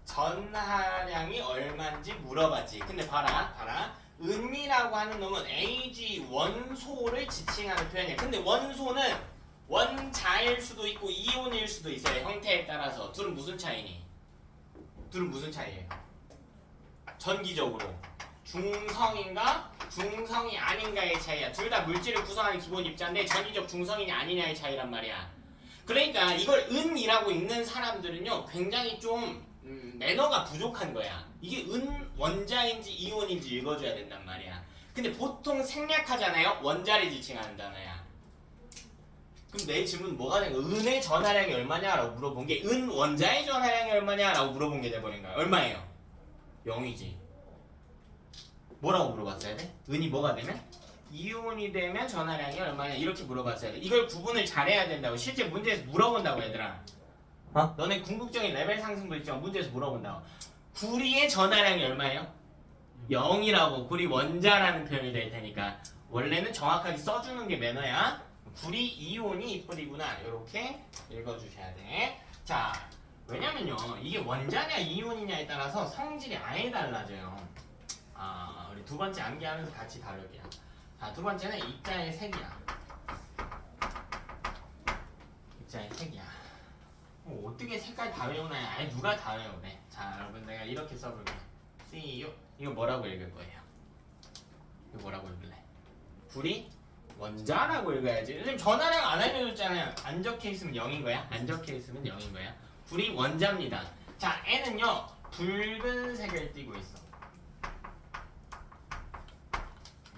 Speaker 1: 전하량이 얼마인지 물어봤지. 근데 봐라. 은이라고 하는 놈은 Ag 원소를 지칭하는 표현이야. 근데 원소는 원자일 수도 있고 이온일 수도 있어요. 형태에 따라서. 둘은 무슨 차이니? 둘은 무슨 차이예요? 전기적으로 중성인가 중성이 아닌가의 차이야. 둘 다 물질을 구성하는 기본 입자인데 전기적 중성이냐 아니냐의 차이란 말이야. 그러니까 이걸 은이라고 읽는 사람들은요 굉장히 좀 매너가 부족한 거야. 이게 은 원자인지 이온인지 읽어줘야 된단 말이야. 근데 보통 생략하잖아요. 원자를 지칭하는 단어야. 그럼 내 질문 뭐가 된 거야? 은의 전하량이 얼마냐라고 물어본 게 은 원자의 전하량이 얼마냐라고 물어본 게 돼버린 거야. 얼마예요? 0이지. 뭐라고 물어봤어야 돼? 은이 뭐가 되면? 이온이 되면 전하량이 얼마냐 이렇게 물어봤어야 돼. 이걸 구분을 잘해야 된다고. 실제 문제에서 물어본다고 얘들아. 너네 궁극적인 레벨 상승도 있지만 문제에서 물어본다고. 구리의 전하량이 얼마예요? 0이라고. 구리 원자라는 표현이 될 테니까 원래는 정확하게 써주는 게 매너야. 구리 이온이 이뿔이구나. 이렇게 읽어주셔야 돼. 자, 왜냐면요 이게 원자냐 이온이냐에 따라서 성질이 아예 달라져요. 우리 두 번째 암기하면서 같이 다룰게요. 자, 두 번째는 입자의 색이야. 입자의 색이야. 어떻게 색깔 다 외우나요? 아니 누가 다 외우네. 자, 여러분 내가 이렇게 써볼게. CU 이거 뭐라고 읽을 거예요? 이거 뭐라고 읽을래? 구리 원자라고 읽어야지. 선생님 전화량 안 알려줬잖아요. 안 적혀 있으면 0인 거야? 안 적혀 있으면 0인 거야? 구리 원자입니다. 자, N은요 붉은색을 띠고 있어.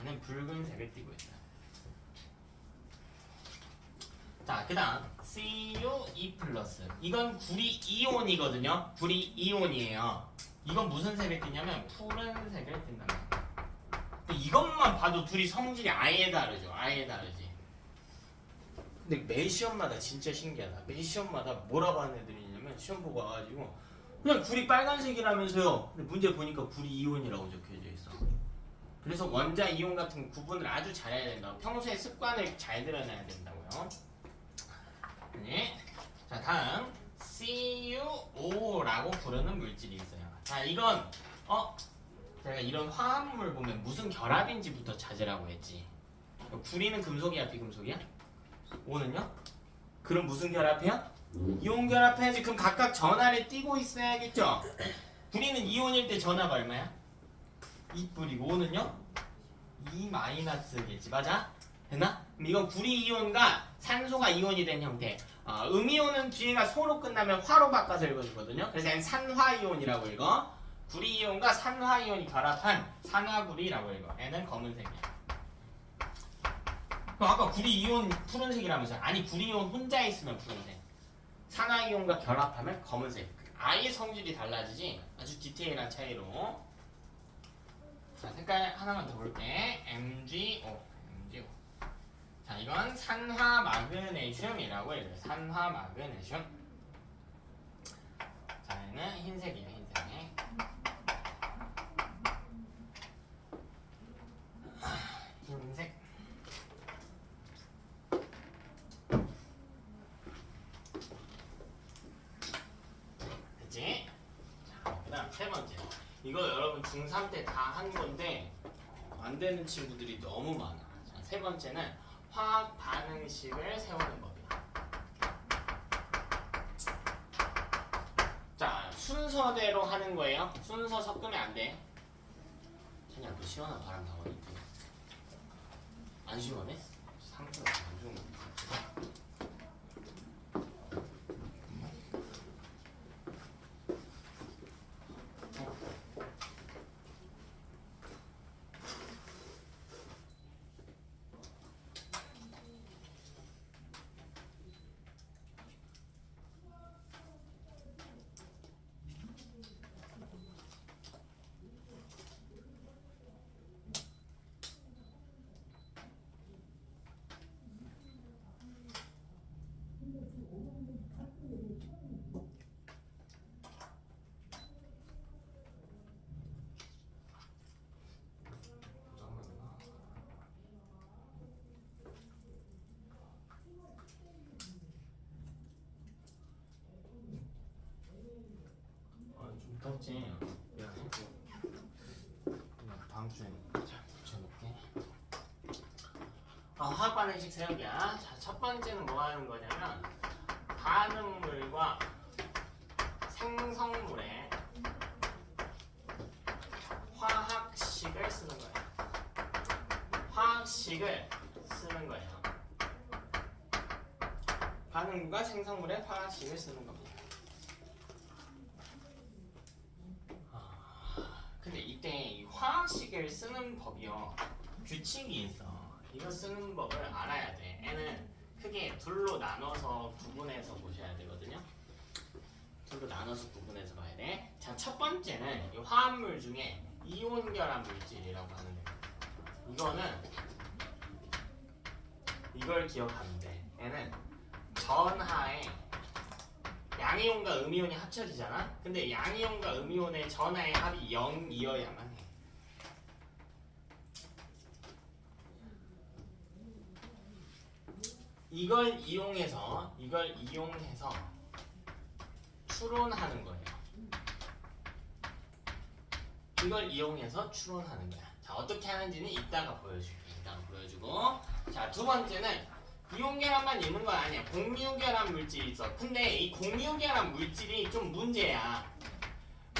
Speaker 1: N은 붉은색을 띠고 있어. 자, 그 다음 CuE+. 이건 구리 이온이거든요. 구리 이온이에요. 이건 무슨 색을 띠냐면 푸른색을 띈단 말이야. 근데 이것만 봐도 둘이 성질이 아예 다르죠. 아예 다르지. 근데 매 시험마다 진짜 신기하다. 매 시험마다 뭐라고 하는 애들이 있냐면 시험 보고 와가지고 그냥 굴이 빨간색이라면서요. 근데 문제 보니까 굴이 이온이라고 적혀져 있어. 그래서 원자 이온 같은 구분을 아주 잘해야 된다고. 평소에 습관을 잘 들여놔야 된다고요. 네. 자, 다음 CuO라고 부르는 물질이 있어요. 자, 이건 제가 이런 화합물 보면 무슨 결합인지부터 찾으라고 했지. 구리는 금속이야, 비금속이야? O는요? 그럼 무슨 결합이야? 이온 결합해야지. 그럼 각각 전하를 띄고 있어야겠죠? 구리는 이온일 때 전하가 얼마야? 2뿌리고 O는요? 2-겠지. 맞아? 됐나? 그럼 이건 구리 이온과 산소가 이온이 된 형태. 음이온은 뒤에가 소로 끝나면 화로 바꿔서 읽어주거든요. 그래서 얘는 산화이온이라고 읽어. 구리 이온과 산화이온이 결합한 산화구리라고 읽어. 얘는 검은색이야. 그럼 아까 구리 이온 푸른색이라면서. 아니, 구리 이온 혼자 있으면 푸른색, 산화이온과 결합하면 검은색. 아예 성질이 달라지지. 아주 디테일한 차이로. 자, 색깔 하나만 더 볼게. MgO. 자, 이건 산화마그네슘이라고 읽어요. 산화마그네슘. 자, 얘는 흰색이에요. 흰색. 흰색. 됐지? 자, 그 다음 세 번째. 이거 여러분 중3 때 다 한 건데 안 되는 친구들이 너무 많아. 자, 세 번째는 화학 반응식을 세우는 법이야. 자, 순서대로 하는 거예요. 순서 섞으면 안 돼. 찬이야, 너 시원한 바람 나오니? 안 시원해? 상태가 안 좋은 거 같아. 좀 덥지? 내가 다음 주에 잘 붙여놓게. 화학 반응식 세우기야. 자, 첫 번째는 뭐 하는 거냐면 반응물과 생성물의 화학식을 쓰는 거예요. 화학식을 쓰는 거예요. 반응물과 생성물의 화학식을 쓰는 겁니다. 근데 이때 이 화학식을 쓰는 법이요, 규칙이 있어. 이거 쓰는 법을 알아야 돼. 얘는 크게 둘로 나눠서 구분해서 보셔야 되거든요. 둘로 나눠서 구분해서 봐야 돼. 자, 첫 번째는 이 화합물 중에 이온 결합 물질이라고 하는데, 이거는 이걸 기억하면 돼. 얘는 전하에 양이온과 음이온이 합쳐지잖아. 근데 양이온과 음이온의 전하의 합이 0이어야만 해. 이걸 이용해서 추론하는 거예요. 이걸 이용해서 추론하는 거야. 자, 어떻게 하는지는 이따가 보여줄게. 이따가 보여주고. 자, 두 번째는 이온결합만 있는 건 아니야. 공유결합 물질이 있어. 근데 이 공유결합 물질이 좀 문제야.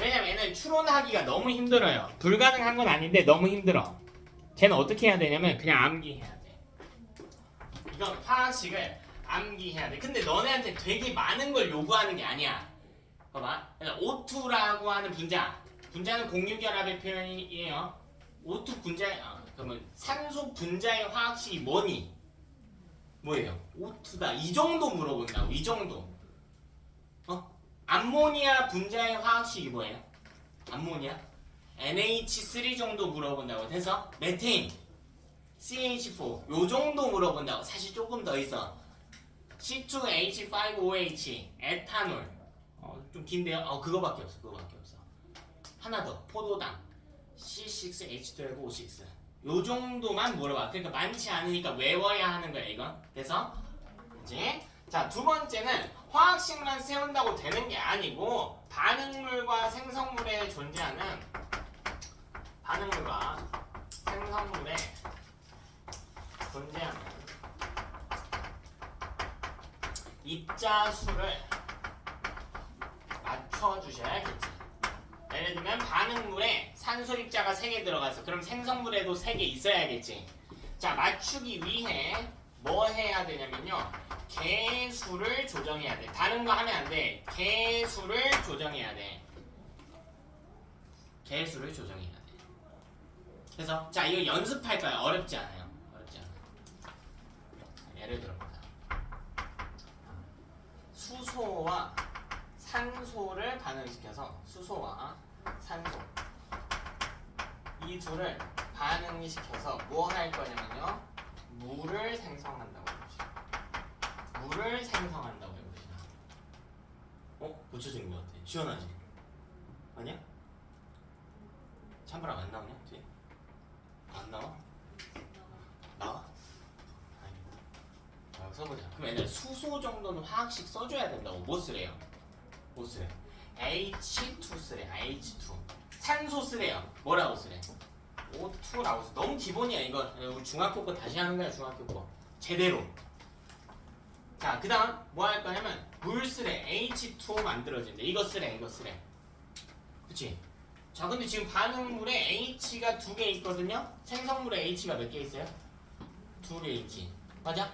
Speaker 1: 왜냐면 얘는 추론하기가 너무 힘들어요. 불가능한 건 아닌데 너무 힘들어. 쟤는 어떻게 해야 되냐면 그냥 암기해야 돼. 이건 화학식을 암기해야 돼. 근데 너네한테 되게 많은 걸 요구하는 게 아니야. 봐봐. O2라고 하는 분자는 공유결합의 표현이에요. O2 그러면 산소 분자의 화학식이 뭐니? 뭐예요? O2다. 이 정도 물어본다고. 이 정도. 암모니아 분자의 화학식이 뭐예요? 암모니아, NH3 정도 물어본다고 해서 메테인, CH4 요 정도 물어본다고. 사실 조금 더 있어. C2H5OH, 에탄올. 좀 긴데요. 그거밖에 없어. 그거밖에 없어. 하나 더. 포도당, C6H12O6. 요 정도만 물어봐. 그러니까 많지 않으니까 외워야 하는 거야 이건. 그래서 그치? 자, 두 번째는 화학식만 세운다고 되는 게 아니고 반응물과 생성물에 존재하는 반응물과 생성물에 존재하는 입자수를 맞춰주셔야겠지. 예를 들면 반응물에 산소 입자가 3개 들어가서 그럼 생성물에도 3개 있어야겠지. 자, 맞추기 위해 뭐 해야 되냐면요, 개수를 조정해야 돼. 다른 거 하면 안 돼. 개수를 조정해야 돼. 개수를 조정해야 돼. 그래서 자, 이거 연습할까요? 어렵지 않아요. 어렵지 않아요. 예를 들어보자. 수소와 산소를 반응시켜서 수소와 산소 이 둘을 반응시켜서 뭐 할 거냐면요, 물을 생성한다고 해봅시다. 물을 생성한다고 해봅시다. 고쳐진 것 같아. 시원하지? 아니야? 찬바람 안 나오냐? 뒤에? 안 나와? 나와? 아니. 써보자. 그럼 얘들 수소 정도는 화학식 써줘야 된다고. 뭐 쓰래요? 뭐 쓰래? H2 쓰래. H2. 산소 쓰래요. 뭐라고 쓰래? O2라고 써. 너무 기본이야 이거. 우리 중학교 거 다시 하는 거야. 중학교 거 제대로. 자, 그 다음 뭐 할 거냐면 물 쓰래. H2O 만들어진대. 이거 쓰래. 이거 쓰래. 그치? 자, 근데 지금 반응물에 H가 2개 있거든요. 생성물에 H가 몇 개 있어요? 2개 있지. 맞아?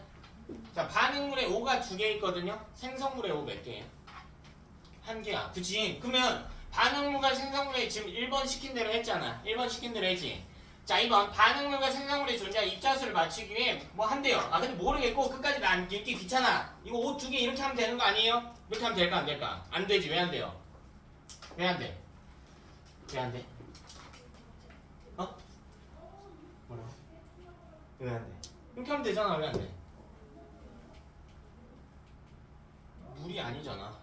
Speaker 1: 자, 반응물에 O가 2개 있거든요. 생성물에 O 몇 개예요? 1개야. 그치? 그러면 반응물과 생성물에 지금 1번 시킨 대로 했잖아. 1번 시킨 대로 했지. 자, 2번 반응물과 생성물에 존재한 입자수를 맞추기 위해 뭐 한대요. 근데 모르겠고 끝까지 난 읽기 귀찮아. 이거 옷 2개 이렇게 하면 되는 거 아니에요? 이렇게 하면 될까 안 될까? 안 되지. 왜 안 돼요? 왜 안 돼? 왜 안 돼? 뭐라고? 왜 안 돼? 이렇게 하면 되잖아. 왜 안 돼? 물이 아니잖아.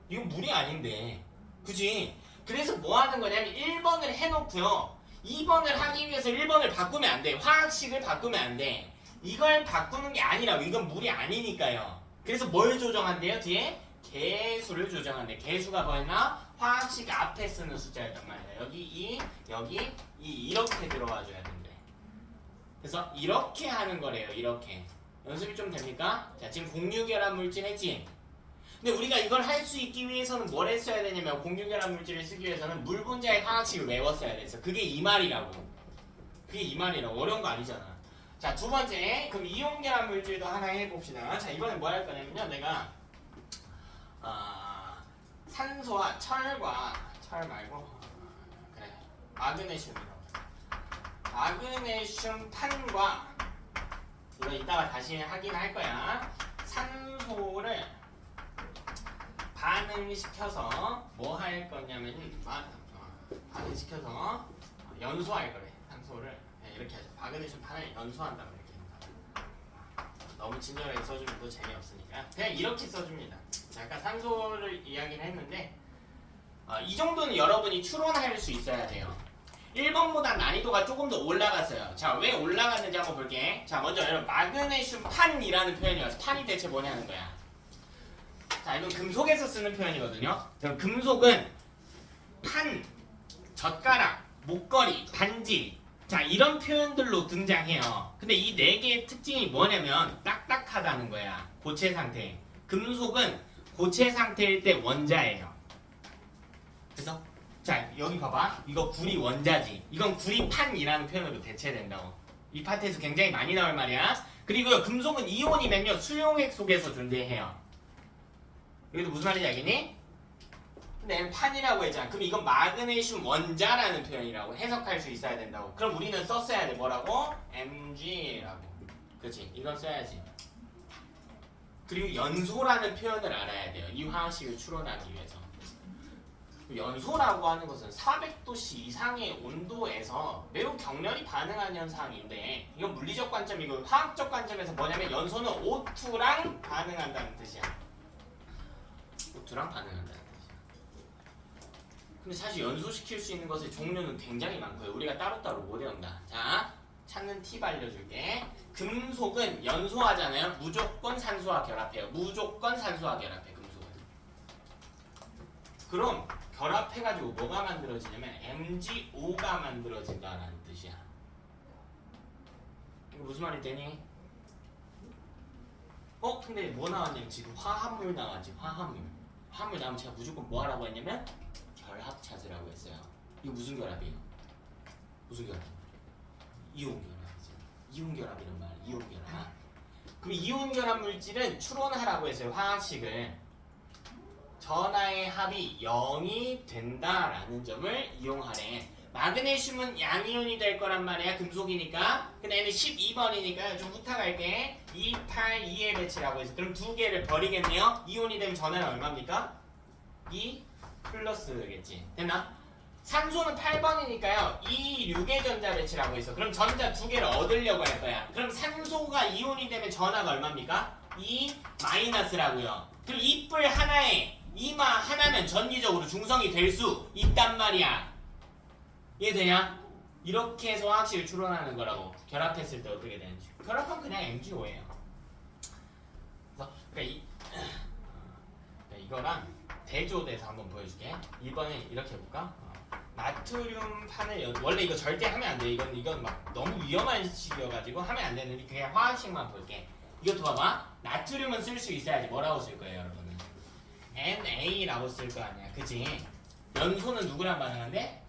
Speaker 1: 이건 물이 아닌데. 그지? 그래서 뭐 하는 거냐면 1번을 해놓고요, 2번을 하기 위해서 1번을 바꾸면 안 돼. 화학식을 바꾸면 안 돼. 이걸 바꾸는 게 아니라고. 이건 물이 아니니까요. 그래서 뭘 조정한대요? 뒤에? 개수를 조정한대. 개수가 뭐였나? 화학식 앞에 쓰는 숫자였단 말이야. 여기 2, 여기 2 이렇게 들어와 줘야 된대. 그래서 이렇게 하는 거래요. 이렇게. 연습이 좀 됩니까? 자, 지금 공유결합 물질 했지? 근데 우리가 이걸 할 수 있기 위해서는 뭘 했어야 되냐면, 공유결합 물질을 쓰기 위해서는 물 분자의 화학식을 외웠어야 됐어. 그게 이 말이라고. 그게 이 말이라고. 어려운 거 아니잖아. 자, 두 번째. 그럼 이온결합 물질도 하나 해봅시다. 자, 이번엔 뭐 할 거냐면요, 내가 산소와 철과, 철 말고 그래, 마그네슘이라고. 마그네슘 탄과, 이거 이따가 다시 하긴 할 거야. 산소를 반응시켜서 뭐 할 거냐면 반응시켜서 연소할 거래. 산소를 이렇게 하죠. 마그네슘 탄을 연소한다고 이렇게. 너무 친절하게 써주면 또 재미없으니까 그냥 이렇게 써줍니다. 자, 아까 산소를 이야기를 했는데 이 정도는 여러분이 추론할 수 있어야 돼요. 1번보다 난이도가 조금 더 올라갔어요. 자, 왜 올라갔는지 한번 볼게. 자, 먼저 여러분, 마그네슘 판이라는 표현이 와서, 판이 대체 뭐냐는 거야. 자, 이건 금속에서 쓰는 표현이거든요. 그럼 금속은 판, 젓가락, 목걸이, 반지, 자, 이런 표현들로 등장해요. 근데 이 4개의 특징이 뭐냐면 딱딱하다는 거야. 고체 상태. 금속은 고체 상태일 때 원자예요. 그래서 자, 여기 봐봐. 이거 구리 원자지. 이건 구리판이라는 표현으로 대체된다고. 이 파트에서 굉장히 많이 나올 말이야. 그리고요, 금속은 이온이면요, 수용액 속에서 존재해요. 여기도 무슨 말인지 알겠니? 근데 판이라고 했잖아. 그럼 이건 마그네슘 원자라는 표현이라고 해석할 수 있어야 된다고. 그럼 우리는 썼어야 돼. 뭐라고? Mg라고. 그렇지? 이건 써야지. 그리고 연소라는 표현을 알아야 돼요. 이 화학식을 추론하기 위해서. 연소라고 하는 것은 400도씨 이상의 온도에서 매우 격렬히 반응하는 현상인데 이건 물리적 관점이고 화학적 관점에서 뭐냐면 연소는 O2랑 반응한다는 뜻이야. O2랑 반응한다는 뜻이야. 근데 사실 연소시킬 수 있는 것의 종류는 굉장히 많고요. 우리가 따로따로 못 외운다. 자, 찾는 팁 알려줄게. 금속은 연소하잖아요. 무조건 산소와 결합해요. 무조건 산소와 결합해. 금속은. 그럼 결합해가지고 뭐가 만들어지냐면 MgO가 만들어진다라는 뜻이야. 이거 무슨 말이 되니? 근데 뭐 나왔냐면 지금 화합물 나왔지. 화합물. 화합물 나오면 제가 무조건 뭐 하라고 했냐면 결합 찾으라고 했어요. 이거 무슨 결합이에요? 무슨 결합? 이온 결합이죠. 이온 결합이란 말. 이온 결합. 그럼 이온 결합 물질은 추론하라고 했어요. 화학식을. 전하의 합이 0이 된다라는 점을 이용하래. 마그네슘은 양이온이 될 거란 말이야. 금속이니까. 근데 얘는 12번이니까 좀 부탁할게. 2, 8, 2의 배치라고 해서 그럼 두 개를 버리겠네요. 이온이 되면 전하는 얼마입니까? 2 플러스겠지. 됐나? 산소는 8번이니까요. 2, 6의 전자 배치라고 해서 그럼 전자 두 개를 얻으려고 할 거야. 그럼 산소가 이온이 되면 전하가 얼마입니까? 2 마이너스라고요. 그럼 이뿔 하나에 이마 하나는 전기적으로 중성이 될 수 있단 말이야. 이해되냐? 이렇게 해서 화학식을 추론하는 거라고. 결합했을 때 어떻게 되는지. 결합하면 그냥 MgO예요. 그래서 이거랑 대조돼서 한번 보여줄게. 이번에 이렇게 해볼까? 나트륨 판을 원래 이거 절대 하면 안 돼. 이건 막 너무 위험한 식이어가지고 하면 안 되는데 그냥 화학식만 볼게. 이것도 봐봐. 나트륨은 쓸 수 있어야지. 뭐라고 쓸 거예요, 여러분은? NA라고 쓸 거 아니야, 그치? 연소는 누구랑 반응한대?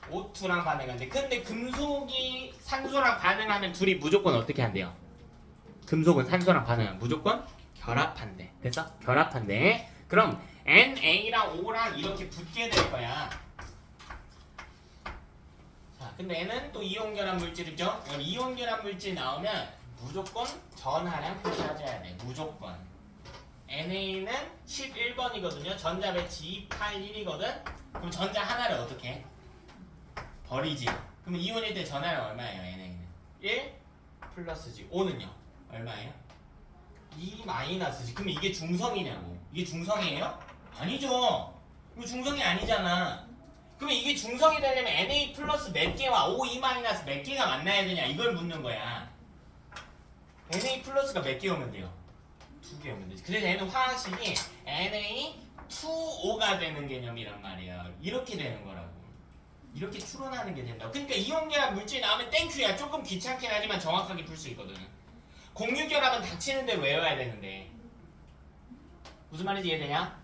Speaker 1: O2랑 반응한대. 근데 금속이 산소랑 반응하면 둘이 무조건 어떻게 한대요? 금속은 산소랑 반응하면 무조건 결합한대. 됐어? 결합한대. 그럼 NA랑 O랑 이렇게 붙게 될 거야. 자, 근데 얘는 또 이온 결합 물질이죠? 그럼 이온 결합 물질 나오면 무조건 전하량 표시해줘야 돼. 무조건. NA는 11번이거든요. 전자 배치 281이거든. 그럼 전자 하나를 어떻게 해? 버리지. 그럼 이온일 때 전하량 얼마예요? NA는 1 플러스지. O는요? 얼마예요? 2 마이너스지. 그럼 이게 중성이냐고. 이게 중성이에요? 아니죠. 이거 중성이 아니잖아. 그러면 이게 중성이 되려면 NA 플러스 몇 개와 O2 마이너스 몇 개가 만나야 되냐 이걸 묻는 거야. NA 플러스가 몇 개 오면 돼요? 2개 오면 되지. 그래서 얘는 화학식이 Na2O가 되는 개념이란 말이야. 이렇게 되는 거라고. 이렇게 추론하는 게 된다고. 그러니까 이온결합 물질 나오면 땡큐야. 조금 귀찮긴 하지만 정확하게 풀 수 있거든. 공유결합은 닥치는 대로 외워야 되는데. 무슨 말인지 이해되냐?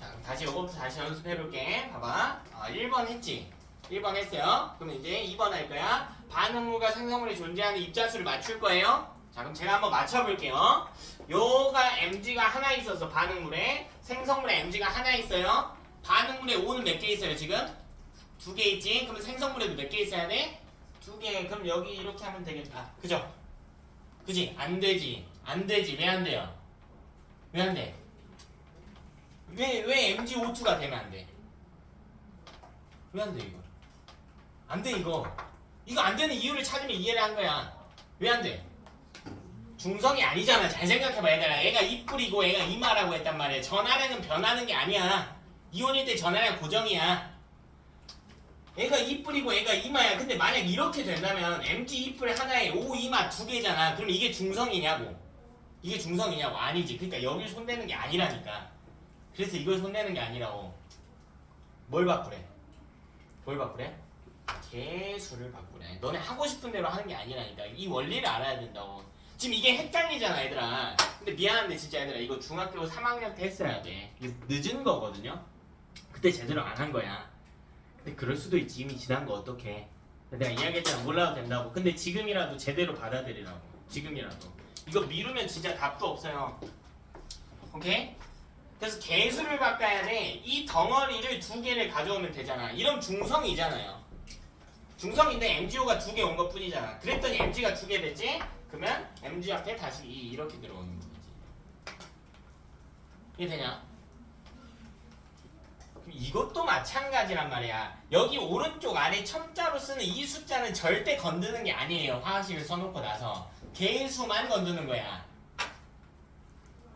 Speaker 1: 자, 그럼 다시 이거부터 다시 연습해볼게. 봐봐. 1번 했지? 1번 했어요. 그럼 이제 2번 할 거야. 반응물과 생성물이 존재하는 입자수를 맞출 거예요. 자, 그럼 제가 한번 맞춰볼게요. 요가 Mg가 하나 있어서 반응물에 생성물에 Mg가 하나 있어요. 반응물에 O는 몇 개 있어요 지금? 2개 있지? 그럼 생성물에도 몇 개 있어야 돼? 2개. 그럼 여기 이렇게 하면 되겠다. 그죠? 그지? 안 되지. 안 되지. 왜 안 돼요? 왜 안 돼? 왜 MgO2가 되면 안 돼? 왜 안 돼 이거? 안 돼 이거. 이거 안 되는 이유를 찾으면 이해를 한 거야. 왜 안 돼? 중성이 아니잖아. 잘 생각해봐 얘들아. 얘가 이뿔이고 얘가 이마라고 했단 말이야. 전하량은 변하는 게 아니야. 이온일 때 전하량 고정이야. 얘가 이뿔이고 얘가 이마야. 근데 만약 이렇게 된다면 Mg 이뿔 하나에 O 이마 2개잖아. 그럼 이게 중성이냐고. 이게 중성이냐고. 아니지. 그러니까 여길 손대는 게 아니라니까. 그래서 이걸 손대는 게 아니라고. 뭘 바꾸래? 뭘 바꾸래? 개수를 바꾸래. 너네 하고 싶은 대로 하는 게 아니라니까. 이 원리를 알아야 된다고. 지금 이게 헷갈리잖아 얘들아. 근데 미안한데 진짜 얘들아 이거 중학교 3학년 때 했어야 돼. 이게 늦은 거거든요. 그때 제대로 안 한 거야. 근데 그럴 수도 있지. 이미 지난 거 어떡해. 내가 이야기했잖아. 몰라도 된다고. 근데 지금이라도 제대로 받아들이라고. 지금이라도. 이거 미루면 진짜 답도 없어요. 오케이? 그래서 개수를 바꿔야 돼. 이 덩어리를 2개를 가져오면 되잖아. 이런 중성이잖아요. 중성인데 MgO가 2개 온 것 뿐이잖아. 그랬더니 Mg가 2개 됐지? 그러면 Mg 앞에 다시 이렇게 들어오는 거지. 이해되냐? 이것도 마찬가지란 말이야. 여기 오른쪽 아래 첨자로 쓰는 이 숫자는 절대 건드는 게 아니에요. 화학식을 써놓고 나서 개수만 건드는 거야.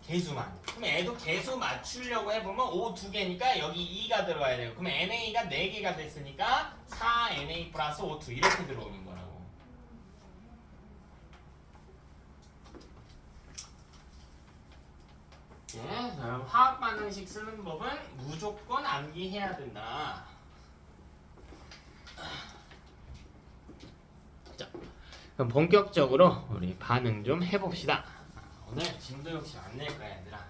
Speaker 1: 개수만. 그럼 애도 개수 맞추려고 해보면 O 2개니까 여기 2가 들어가야 돼요. 그럼 NA가 4개가 됐으니까 4NA 플러스 O2 이렇게 들어오는 거라고. 예, 화학 반응식 쓰는 법은 무조건 암기해야 된다. 자, 그럼 본격적으로 우리 반응 좀 해봅시다. 오늘 진도 욕심 안 낼 거야, 얘들아.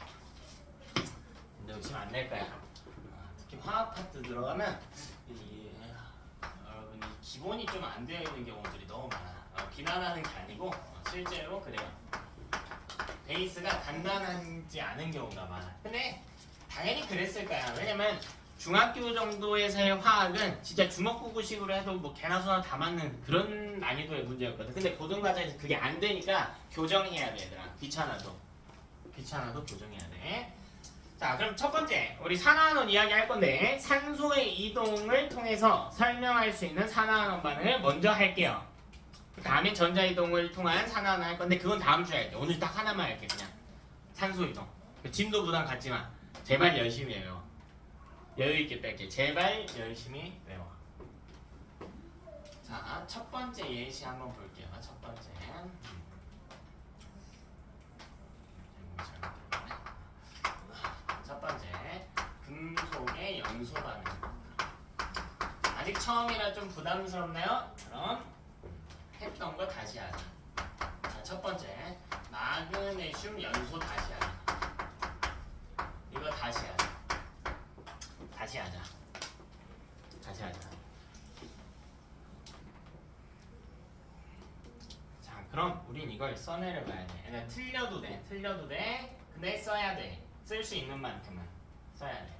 Speaker 1: 진도 욕심 안 낼 거야. 특히 화학 파트 들어가면 여러분이 기본이 좀 안 되어 있는 경우들이 너무 많아. 비난하는 게 아니고 실제로 그래요. 베이스가 단단하지 않은 경우가 많아. 근데 당연히 그랬을 거야. 왜냐면 중학교 정도에서의 화학은 진짜 주먹구구식으로 해도 뭐 개나 소나 다 맞는 그런 난이도의 문제였거든. 근데 고등과정에서 그게 안 되니까 교정해야 돼, 얘들아. 귀찮아도 교정해야 돼. 자, 그럼 첫 번째 우리 산화환원 이야기 할 건데 산소의 이동을 통해서 설명할 수 있는 산화환원 반응을 먼저 할게요. 그 다음에 전자이동을 통한 산화환원 할 건데 그건 다음 주에 할게. 오늘 딱 하나만 할게. 그냥 산소이동. 진도 부담 갖지 마. 제발 열심히 외워. 여유있게 뺄게. 제발 열심히 외워. 자, 첫 번째 예시 한번 볼게요. 첫 번째. 첫 번째. 금속의 연소 반응. 아직 처음이라 좀 부담스럽나요? 그럼 했던 거 다시 하자. 자, 첫 번째. 마그네슘 연소 다시 하자. 이거 다시 하자. 다시 하자. 자, 그럼 우린 이걸 써내려 봐야 돼. 얘는 틀려도 돼. 근데 써야 돼. 쓸 수 있는 만큼은 써야 돼.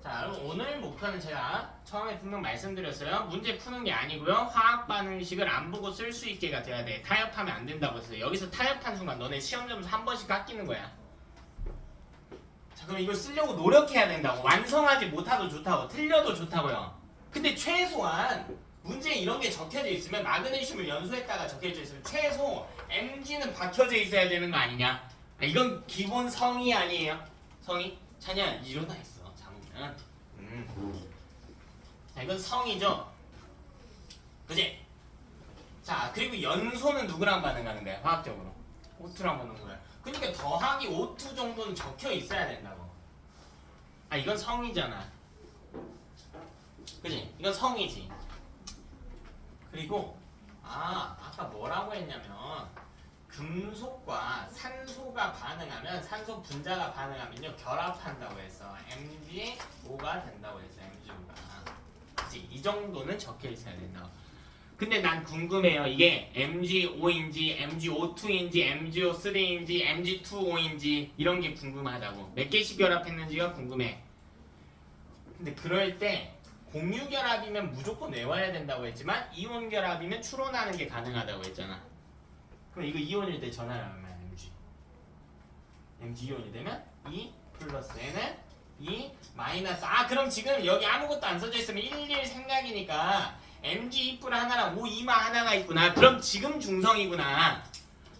Speaker 1: 자, 여러분 오늘 목표는 제가 처음에 분명 말씀드렸어요. 문제 푸는 게 아니고요. 화학 반응식을 안 보고 쓸 수 있게가 돼야 돼. 타협하면 안 된다고 했어요. 여기서 타협한 순간 너네 시험 점수 한 번씩 깎이는 거야. 자, 그럼 이걸 쓰려고 노력해야 된다고. 완성하지 못하도 좋다고. 틀려도 좋다고요. 근데 최소한 문제에 이런 게 적혀져 있으면 마그네슘을 연소했다가 적혀져 있으면 최소 Mg는 박혀져 있어야 되는 거 아니냐. 이건 기본 성의 아니에요. 성의? 찬이야 일어나 있어. 잠으면. 자, 이건 성의죠. 그지? 자, 그리고 연소는 누구랑 반응하는 거야? 화학적으로. O2랑 보는 거야. 그러니까 더하기 O2 정도는 적혀 있어야 된다고. 아, 이건 성이잖아. 그지? 이건 성이지. 그리고 아까 뭐라고 했냐면 금속과 산소가 반응하면 산소 분자가 반응하면요 결합한다고 했어. MgO가 된다고 했어. MgO가. 그치? 이 정도는 적혀 있어야 된다고. 근데 난 궁금해요. 이게 MgO인지 MgO2인지 MgO3인지 Mg2O인지 이런 게 궁금하다고. 몇 개씩 결합했는지가 궁금해. 근데 그럴 때 공유 결합이면 무조건 외워야 된다고 했지만 이온 결합이면 추론하는 게 가능하다고 했잖아. 그럼 이거 이온일 때 전화를 하면 MG 이온이 되면 2 플러스 N은 2 마이너스. 그럼 지금 여기 아무것도 안 써져 있으면 1 생각이니까 MG 2 하나랑 O 2마 하나가 있구나. 그럼 지금 중성이구나.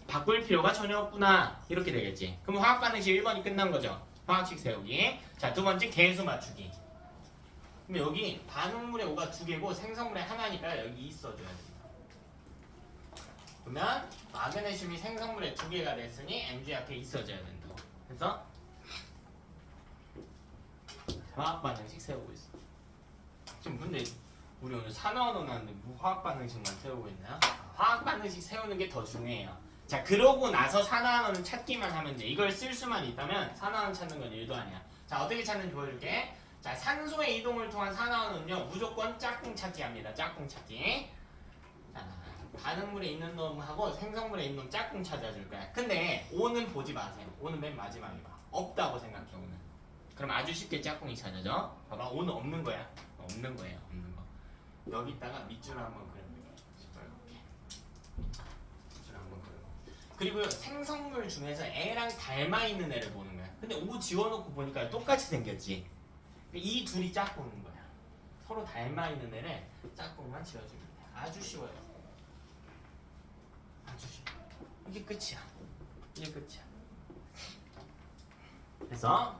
Speaker 1: 바꿀 필요가 전혀 없구나. 이렇게 되겠지. 그럼 화학 반응식 1번이 끝난 거죠. 화학식 세우기. 자, 두 번째 개수 맞추기. 그럼 여기 반응물의 O가 2개고 생성물의 하나니까 여기 있어줘야 된다. 그러면 마그네슘이 생성물의 2개가 됐으니 Mg 앞에 있어줘야 된다고. 그래서 화학 반응식 세우고 있어. 지금 근데 우리 오늘 산화원원 하는데 뭐 화학 반응식만 세우고 있나요? 화학 반응식 세우는 게 더 중요해요. 자, 그러고 나서 산화원은 찾기만 하면 돼. 이걸 쓸 수만 있다면 산화원 찾는 건 일도 아니야. 자, 어떻게 찾는지 보여줄게. 자, 산소의 이동을 통한 산화원은요 무조건 짝꿍 찾기 합니다. 짝꿍 찾기. 자, 반응물에 있는 놈하고 생성물에 있는 놈 짝꿍 찾아줄 거야. 근데 O는 보지 마세요. O는 맨 마지막에 봐. 없다고 생각해. O는. 그럼 아주 쉽게 짝꿍이 찾아져. 봐봐, O는 없는 거야. 없는 거예요. 없는 거. 여기다가 밑줄 한번 그려볼게. 시뻘겋게. 밑줄 한번 그려. 그리고요 생성물 중에서 애랑 닮아 있는 애를 보는 거야. 근데 O 지워놓고 보니까 똑같이 생겼지. 이 둘이 짝꿍인 거야. 서로 닮아 있는 애를 짝꿍만 지어주면 돼. 아주 쉬워요. 아주 쉬워. 이게 끝이야. 이게 끝이야. 그래서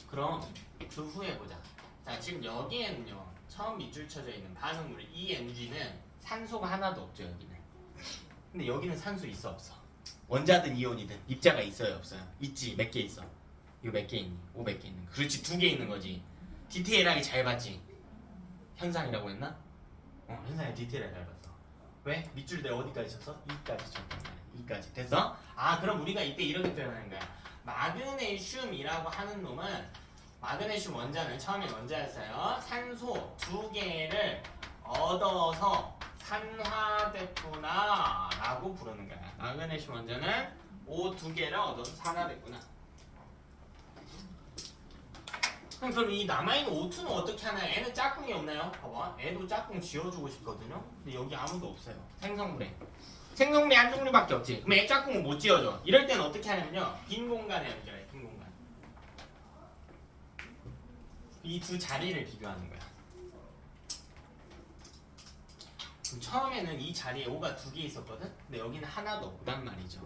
Speaker 1: 그럼 그 후에 보자. 자, 지금 여기에는요 처음 밑줄 쳐져 있는 반응물 EMG는 산소가 하나도 없죠. 여기는. 근데 여기는 산소 있어 없어? 원자든 이온이든 입자가 있어요 없어요? 있지. 몇 개 있어? 이거 몇 개 있니? 500개 있는 거. 그렇지. 2개 있는 거지. 디테일하게 잘 봤지? 현상이라고 했나? 현상이 디테일하게 잘 봤어. 왜? 밑줄 내가 어디까지 쳤어? 2까지 쳤단 말이야. 2까지. 됐어? 그럼 우리가 이때 이렇게 표현하는 거야. 마그네슘이라고 하는 놈은 마그네슘 원자는 처음에 원자였어요. 산소 2개를 얻어서 산화됐구나 라고 부르는 거야. 마그네슘 원자는 O 2개를 얻어서 산화됐구나. 그럼 이 남아있는 O2는 어떻게 하나요? 애는 짝꿍이 없나요? 봐봐. 애도 짝꿍 지어주고 싶거든요. 근데 여기 아무도 없어요. 생성물에. 생성물이 한 종류밖에 없지. 그럼 애 짝꿍은 못 지어줘. 이럴 때는 어떻게 하냐면요. 빈 공간에 얹어요. 빈 공간. 이 두 자리를 비교하는 거야. 그럼 처음에는 이 자리에 O가 2개 있었거든? 근데 여기는 하나도 없단 말이죠.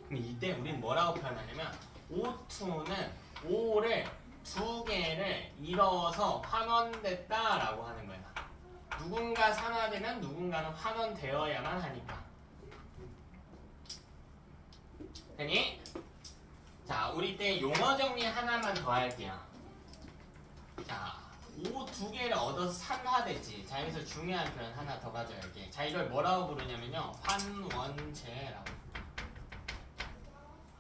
Speaker 1: 그럼 이때 우리는 뭐라고 표현하냐면 O2는 O를 2개를 잃어서 환원됐다라고 하는 거야. 누군가 산화되면 누군가는 환원되어야만 하니까. 되니? 자, 우리 때 용어 정리 하나만 더 할게요. 자, O 2개를 얻어서 산화됐지. 자, 여기서 중요한 표현 하나 더 가져갈게. 자, 이걸 뭐라고 부르냐면요. 환원제라고.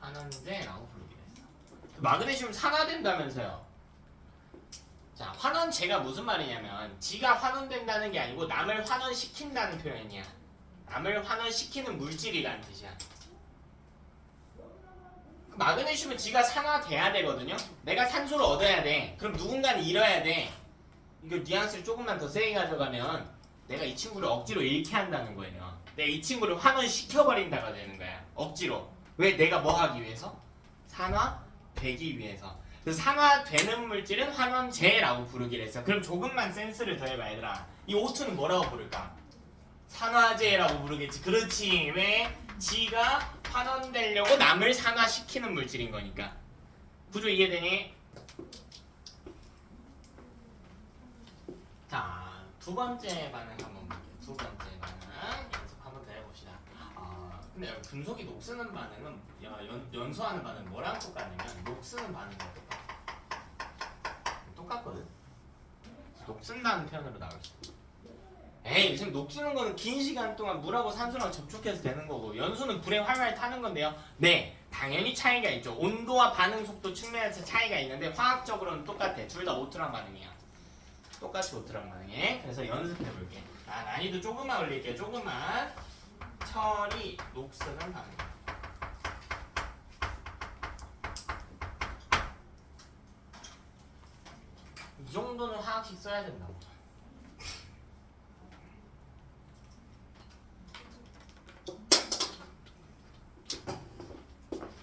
Speaker 1: 환원제라고 부르기로 했어. 마그네슘 산화된다면서요. 자, 환원제가 무슨 말이냐면 지가 환원된다는 게 아니고 남을 환원시킨다는 표현이야. 남을 환원시키는 물질이라는 뜻이야. 마그네슘은 지가 산화돼야 되거든요. 내가 산소를 얻어야 돼. 그럼 누군가는 잃어야 돼. 이거 뉘앙스를 조금만 더 세게 가져가면 내가 이 친구를 억지로 잃게 한다는 거예요. 내가 이 친구를 환원시켜버린다가 되는 거야. 억지로. 왜? 내가 뭐 하기 위해서? 산화되기 위해서. 그래서 산화되는 물질은 환원제라고 부르기로 했어. 그럼 조금만 센스를 더해봐 얘들아. 이 O2는 뭐라고 부를까? 산화제라고 부르겠지. 그렇지. 왜? 지가 환원되려고 남을 산화시키는 물질인 거니까. 구조 이해되니? 자, 두 번째 반응 한번 볼게요. 두 번째 반응 연습 한번 더 해봅시다. 근데 금속이 녹쓰는 반응은 연소하는 반응 뭐랑 똑같냐면 녹쓰는 반응과 똑같거든. 녹쓴다는 표현으로 나올 수 있어. 에이, 지금 녹쓰는 거는 긴 시간 동안 물하고 산소랑 접촉해서 되는 거고 연소는 불에 활활 타는 건데요. 네, 당연히 차이가 있죠. 온도와 반응 속도 측면에서 차이가 있는데 화학적으로는 똑같아. 둘 다 오트랑 반응이야. 똑같이 오트랑 반응해. 그래서 연습해 볼게. 난이도 조금만 올릴게요. 조금만. 철이 녹쓰는 반응. 이 정도는 화학식 써야 된다고.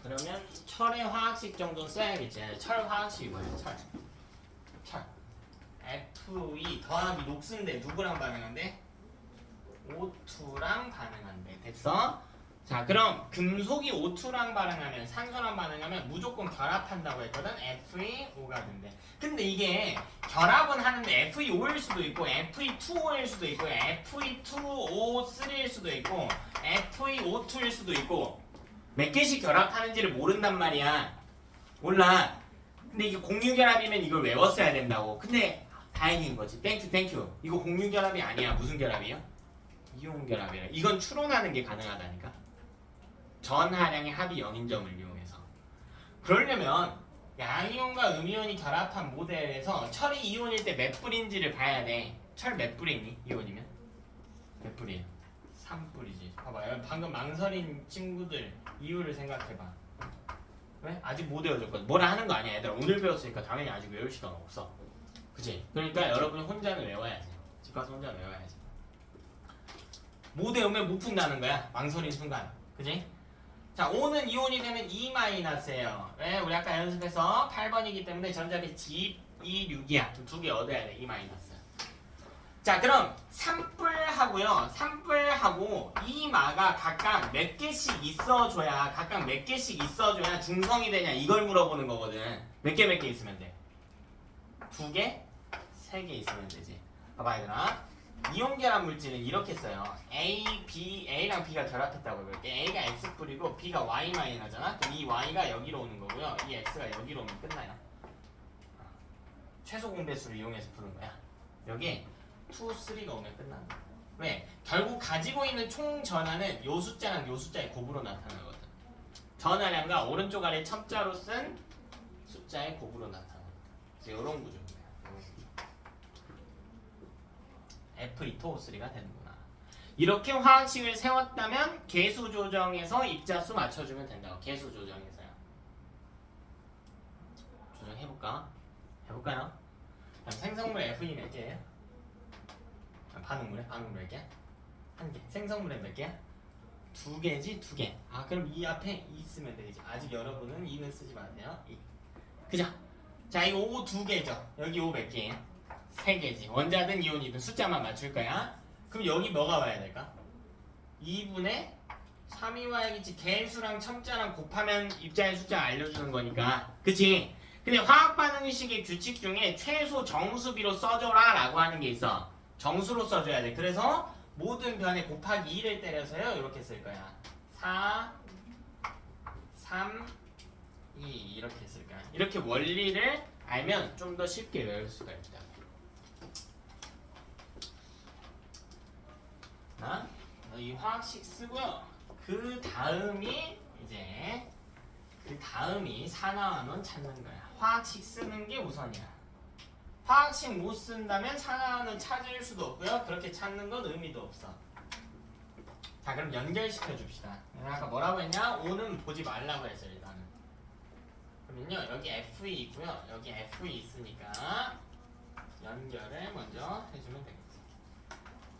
Speaker 1: 그러면 철의 화학식 정도는 써야겠지. 철 화학식이 뭐예요? 철. Fe 더하기 녹슨데 누구랑 반응한대? O2랑 반응한대. 됐어? 자, 그럼 금속이 O2랑 반응하면 산소랑 반응하면 무조건 결합한다고 했거든. FeO가 된대. 근데 이게 결합은 하는데 FeO일 수도 있고 Fe2O일 수도 있고 Fe2O3일 수도 있고 FeO2일 수도 있고 몇 개씩 결합하는지를 모른단 말이야. 몰라. 근데 이게 공유결합이면 이걸 외웠어야 된다고. 근데 다행인 거지. 땡큐. 이거 공유결합이 아니야. 무슨 결합이야? 이온결합이라. 이건 추론하는 게 가능하다니까. 전하량의 합이 0인 점을 이용해서. 그러려면 양이온과 음이온이 결합한 모델에서 철이 이온일 때 몇 불인지를 봐야 돼. 철 몇 불이니? 이온이면? 몇 불이에요? 3불이지. 봐봐. 방금 망설인 친구들 이유를 생각해봐. 왜? 아직 못 외워줬거든. 뭐라 하는 거 아니야. 얘들아. 오늘 배웠으니까 당연히 아직 외울 시간 없어. 그치? 그러니까 여러분이 혼자는 외워야지. 집 가서 혼자 외워야지. 못 외우면 못 푼다는 거야. 망설인 순간. 그치? 자, 5는 이온이 되면 2-예요. 왜? 우리 아까 연습해서 8번이기 때문에 전자비 집 2, 6이야. 두 개 얻어야 돼. 2-. 자, 그럼 산불하고요. 산불하고 이마가 각각 몇 개씩 있어줘야 중성이 되냐 이걸 물어보는 거거든. 몇 개 있으면 돼? 2개? 3개 있으면 되지. 봐봐 얘들아. 이온 결합 물질은 이렇게 써요. A랑 B가 결합했다고 해볼게. A가 X뿔이고 B가 Y-하잖아. 그럼 이 Y가 여기로 오는 거고요. 이 X가 여기로 오면 끝나요. 최소 공배수를 이용해서 푸는 거야. 여기 2, 3가 오면 끝나는 거야. 왜? 결국 가지고 있는 총 전하는 요 숫자랑 요 숫자의 곱으로 나타나거든. 전하량과 오른쪽 아래 첨자로 쓴 숫자의 곱으로 나타나거든. 그래서 이런 구조입니다. F2O3가 되는구나. 이렇게 화학식을 세웠다면 개수 조정에서 입자수 맞춰주면 된다고. 개수 조정에서요. 조정해볼까? 해볼까요? 그럼 생성물 F2 몇 개예요? 반응물에 몇 개야? 1개. 생성물에 몇 개야? 2개지? 2개. 아, 그럼 이 앞에 2 쓰면 되겠지. 아직 여러분은 2는 쓰지 마세요. 2. 그죠? 자, 이거 O 2개죠. 여기 O 몇 개예요? 3개지. 원자든 이온이든 숫자만 맞출 거야. 그럼 여기 뭐가 와야 될까? 2분의 3이 와야겠지. 개수랑 첨자랑 곱하면 입자의 숫자 알려주는 거니까. 그치? 근데 화학반응식의 규칙 중에 최소 정수비로 써줘라 라고 하는 게 있어. 정수로 써줘야 돼. 그래서 모든 변에 곱하기 2를 때려서요. 이렇게 쓸 거야. 4, 3, 2 이렇게 쓸 거야. 이렇게 원리를 알면 좀 더 쉽게 외울 수가 있다. 이 화학식 쓰고요. 그 다음이 산화환원 찾는 거야. 화학식 쓰는 게 우선이야. 화학식 못 쓴다면 산화환원 찾을 수도 없고요. 그렇게 찾는 건 의미도 없어. 자, 그럼 연결시켜 줍시다. 아까 뭐라고 했냐? 5는 보지 말라고 했어요. 일단은. 그러면요, 여기 FE 있고요. 여기 FE 있으니까 연결을 먼저 해주면 되겠지.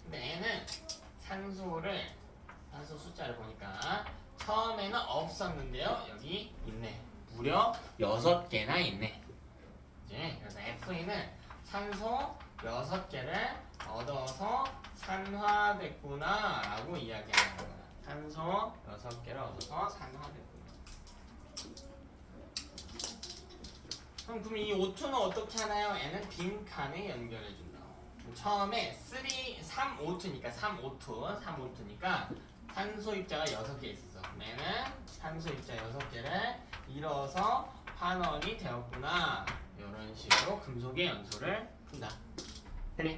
Speaker 1: 근데 얘는 산소 숫자를 보니까 처음에는 없었는데요. 여기 있네. 무려 6개나 있네. 이제 그래서 FE는 산소 6개를 얻어서 산화됐구나 라고 이야기하는 거야. 산소 6개를 얻어서 산화됐구나. 그럼 이 O2는 어떻게 하나요? 얘는 빈칸에 연결해준다. 처음에 3O2니까 산소 입자가 6개 있었어. 얘는 산소 입자 6개를 잃어서 환원이 되었구나. 이런 식으로 금속의 연소를 푼다. 됐니?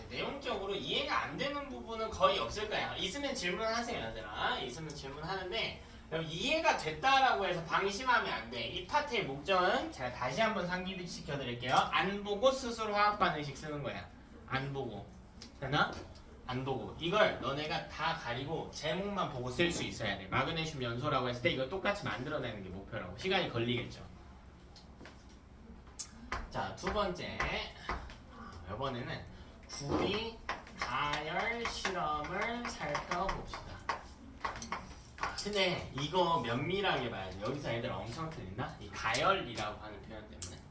Speaker 1: 내용적으로 이해가 안 되는 부분은 거의 없을 거야. 있으면 질문하세요, 얘들아. 있으면 질문하는데 이해가 됐다라고 해서 방심하면 안 돼. 이 파트의 목적은 제가 다시 한번 상기시켜 드릴게요. 안 보고 스스로 화학 반응식 쓰는 거야. 안 보고. 되나? 안 보고. 이걸 너네가 다 가리고 제목만 보고 쓸 수 있어야 돼. 마그네슘 연소라고 했을 때 이거 똑같이 만들어내는 게 목표라고. 시간이 걸리겠죠. 자, 두 번째. 이번에는 구리 가열 실험을 살펴봅시다. 근데 이거 면밀하게 봐야 돼. 여기서 애들 엄청 틀린다? 이 가열이라고 하는 표현 때문에.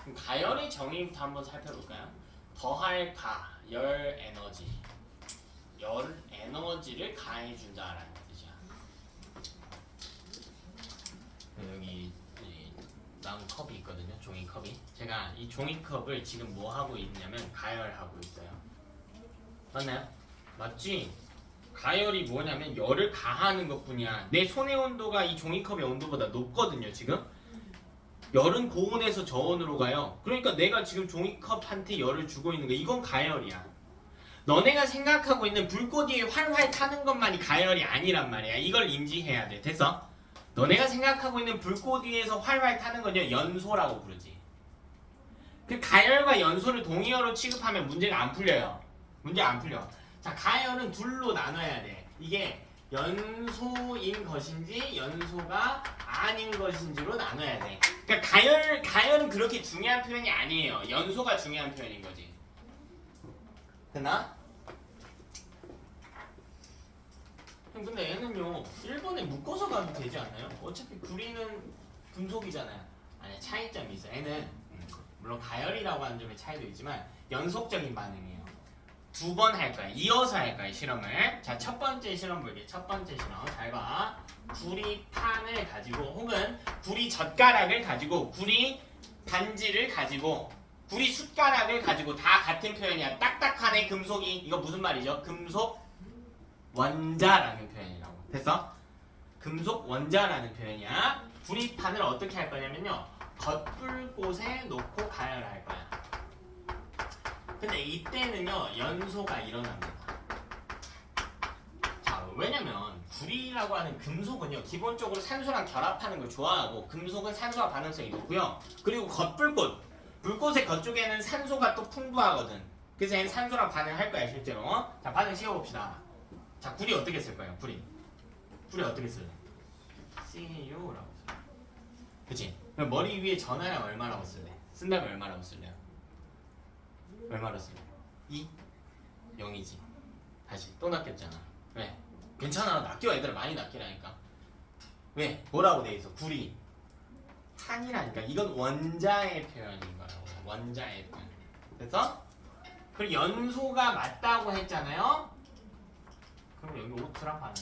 Speaker 1: 그럼 가열의 정의부터 한번 살펴볼까요? 더할 가, 열 에너지. 열 에너지를 가해준다라는 뜻이야. 여기 나무 컵이 있거든요. 종이컵이. 제가 이 종이컵을 지금 뭐 하고 있냐면 가열하고 있어요. 맞나요? 맞지? 가열이 뭐냐면 열을 가하는 것뿐이야. 내 손의 온도가 이 종이컵의 온도보다 높거든요. 지금 열은 고온에서 저온으로 가요. 그러니까 내가 지금 종이컵한테 열을 주고 있는 거 이건 가열이야. 너네가 생각하고 있는 불꽃 위에 활활 타는 것만이 가열이 아니란 말이야. 이걸 인지해야 돼. 됐어? 너네가 생각하고 있는 불꽃 위에서 활활 타는 건 연소라고 부르지. 그 가열과 연소를 동의어로 취급하면 문제가 안 풀려요. 문제 안 풀려. 자, 가열은 둘로 나눠야 돼. 이게 연소인 것인지 연소가 아닌 것인지로 나눠야 돼. 그러니까 가열은 그렇게 중요한 표현이 아니에요. 연소가 중요한 표현인 거지. 됐나? 형 근데 얘는요 1번에 묶어서 가도 되지 않나요? 어차피 구리는 금속이잖아요. 아니 차이점이 있어. 얘는 물론 가열이라고 하는 점에 차이도 있지만 연속적인 반응이에요. 2번 할 거야. 이어서 할 거야 실험을. 자, 첫 번째 실험 볼게. 첫 번째 실험 잘 봐. 구리판을 가지고 혹은 구리 젓가락을 가지고 구리 반지를 가지고 구리 숟가락을 가지고 다 같은 표현이야. 딱딱하네 금속이. 이거 무슨 말이죠? 금속 원자라는 표현이라고. 됐어? 금속 원자라는 표현이야. 구리판을 어떻게 할 거냐면요. 겉불꽃에 놓고 가열할 거야. 근데 이때는요 연소가 일어납니다. 자, 왜냐면 구리라고 하는 금속은요 기본적으로 산소랑 결합하는 걸 좋아하고 금속은 산소와 반응성이 높고요. 그리고 겉불꽃, 불꽃의 겉쪽에는 산소가 또 풍부하거든. 그래서 얘는 산소랑 반응할 거야 실제로. 자, 반응 시켜봅시다. 자, 구리 어떻게 쓸 거예요? 구리 어떻게 쓸래? Cu라고 쓸래. 그치? 그럼 머리 위에 전화량 얼마라고 쓸래? 쓴다면 얼마라고 쓸래요? 얼마로 쓸래? 2? 0이지. 다시 또 낚였잖아. 왜? 괜찮아. 낚여. 애들 많이 낚이라니까. 왜? 뭐라고 돼 있어? 구리 판이라니까. 이건 원자의 표현인 거예요. 원자의 표현. 그래서 그리고 연소가 맞다고 했잖아요. 그럼 여기 오트랑 반응.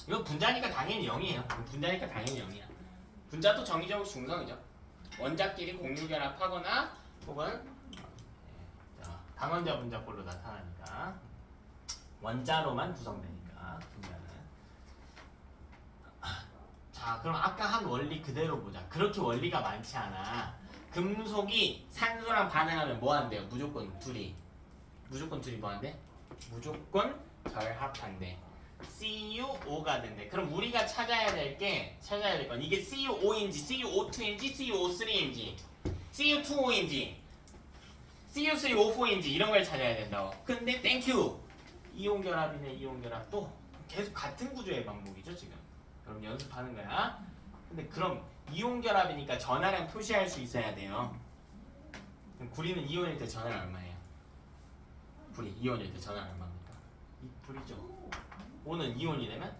Speaker 1: 이건 분자니까 당연히 0이에요. 분자니까 당연히 0이야. 분자도 정의적으로 중성이죠. 원자끼리 공유결합하거나 혹은 당원자 분자꼴로 나타나니까 원자로만 구성되니까 분자는. 자, 그럼 아까 한 원리 그대로 보자. 그렇게 원리가 많지 않아. 금속이 산소랑 반응하면 뭐 한대요? 무조건 둘이 뭐 한대? 무조건 결합한대. CuO가 된대. 그럼 우리가 찾아야 될 건 이게 CuO인지 CuO2인지 CuO3인지 CU2O인지 CU3O4인지 이런 걸 찾아야 된다고. 근데 땡큐! 이온 결합이네. 이온 결합 또 계속 같은 구조의 반복이죠 지금. 그럼 연습하는 거야. 근데 그럼 이온 결합이니까 전하량 표시할 수 있어야 돼요. 그럼 구리는 이온일 때 전하량 얼마예요? 구리 이온일 때 전하량 얼마입니까? 2풀이죠. O는 이온이 되면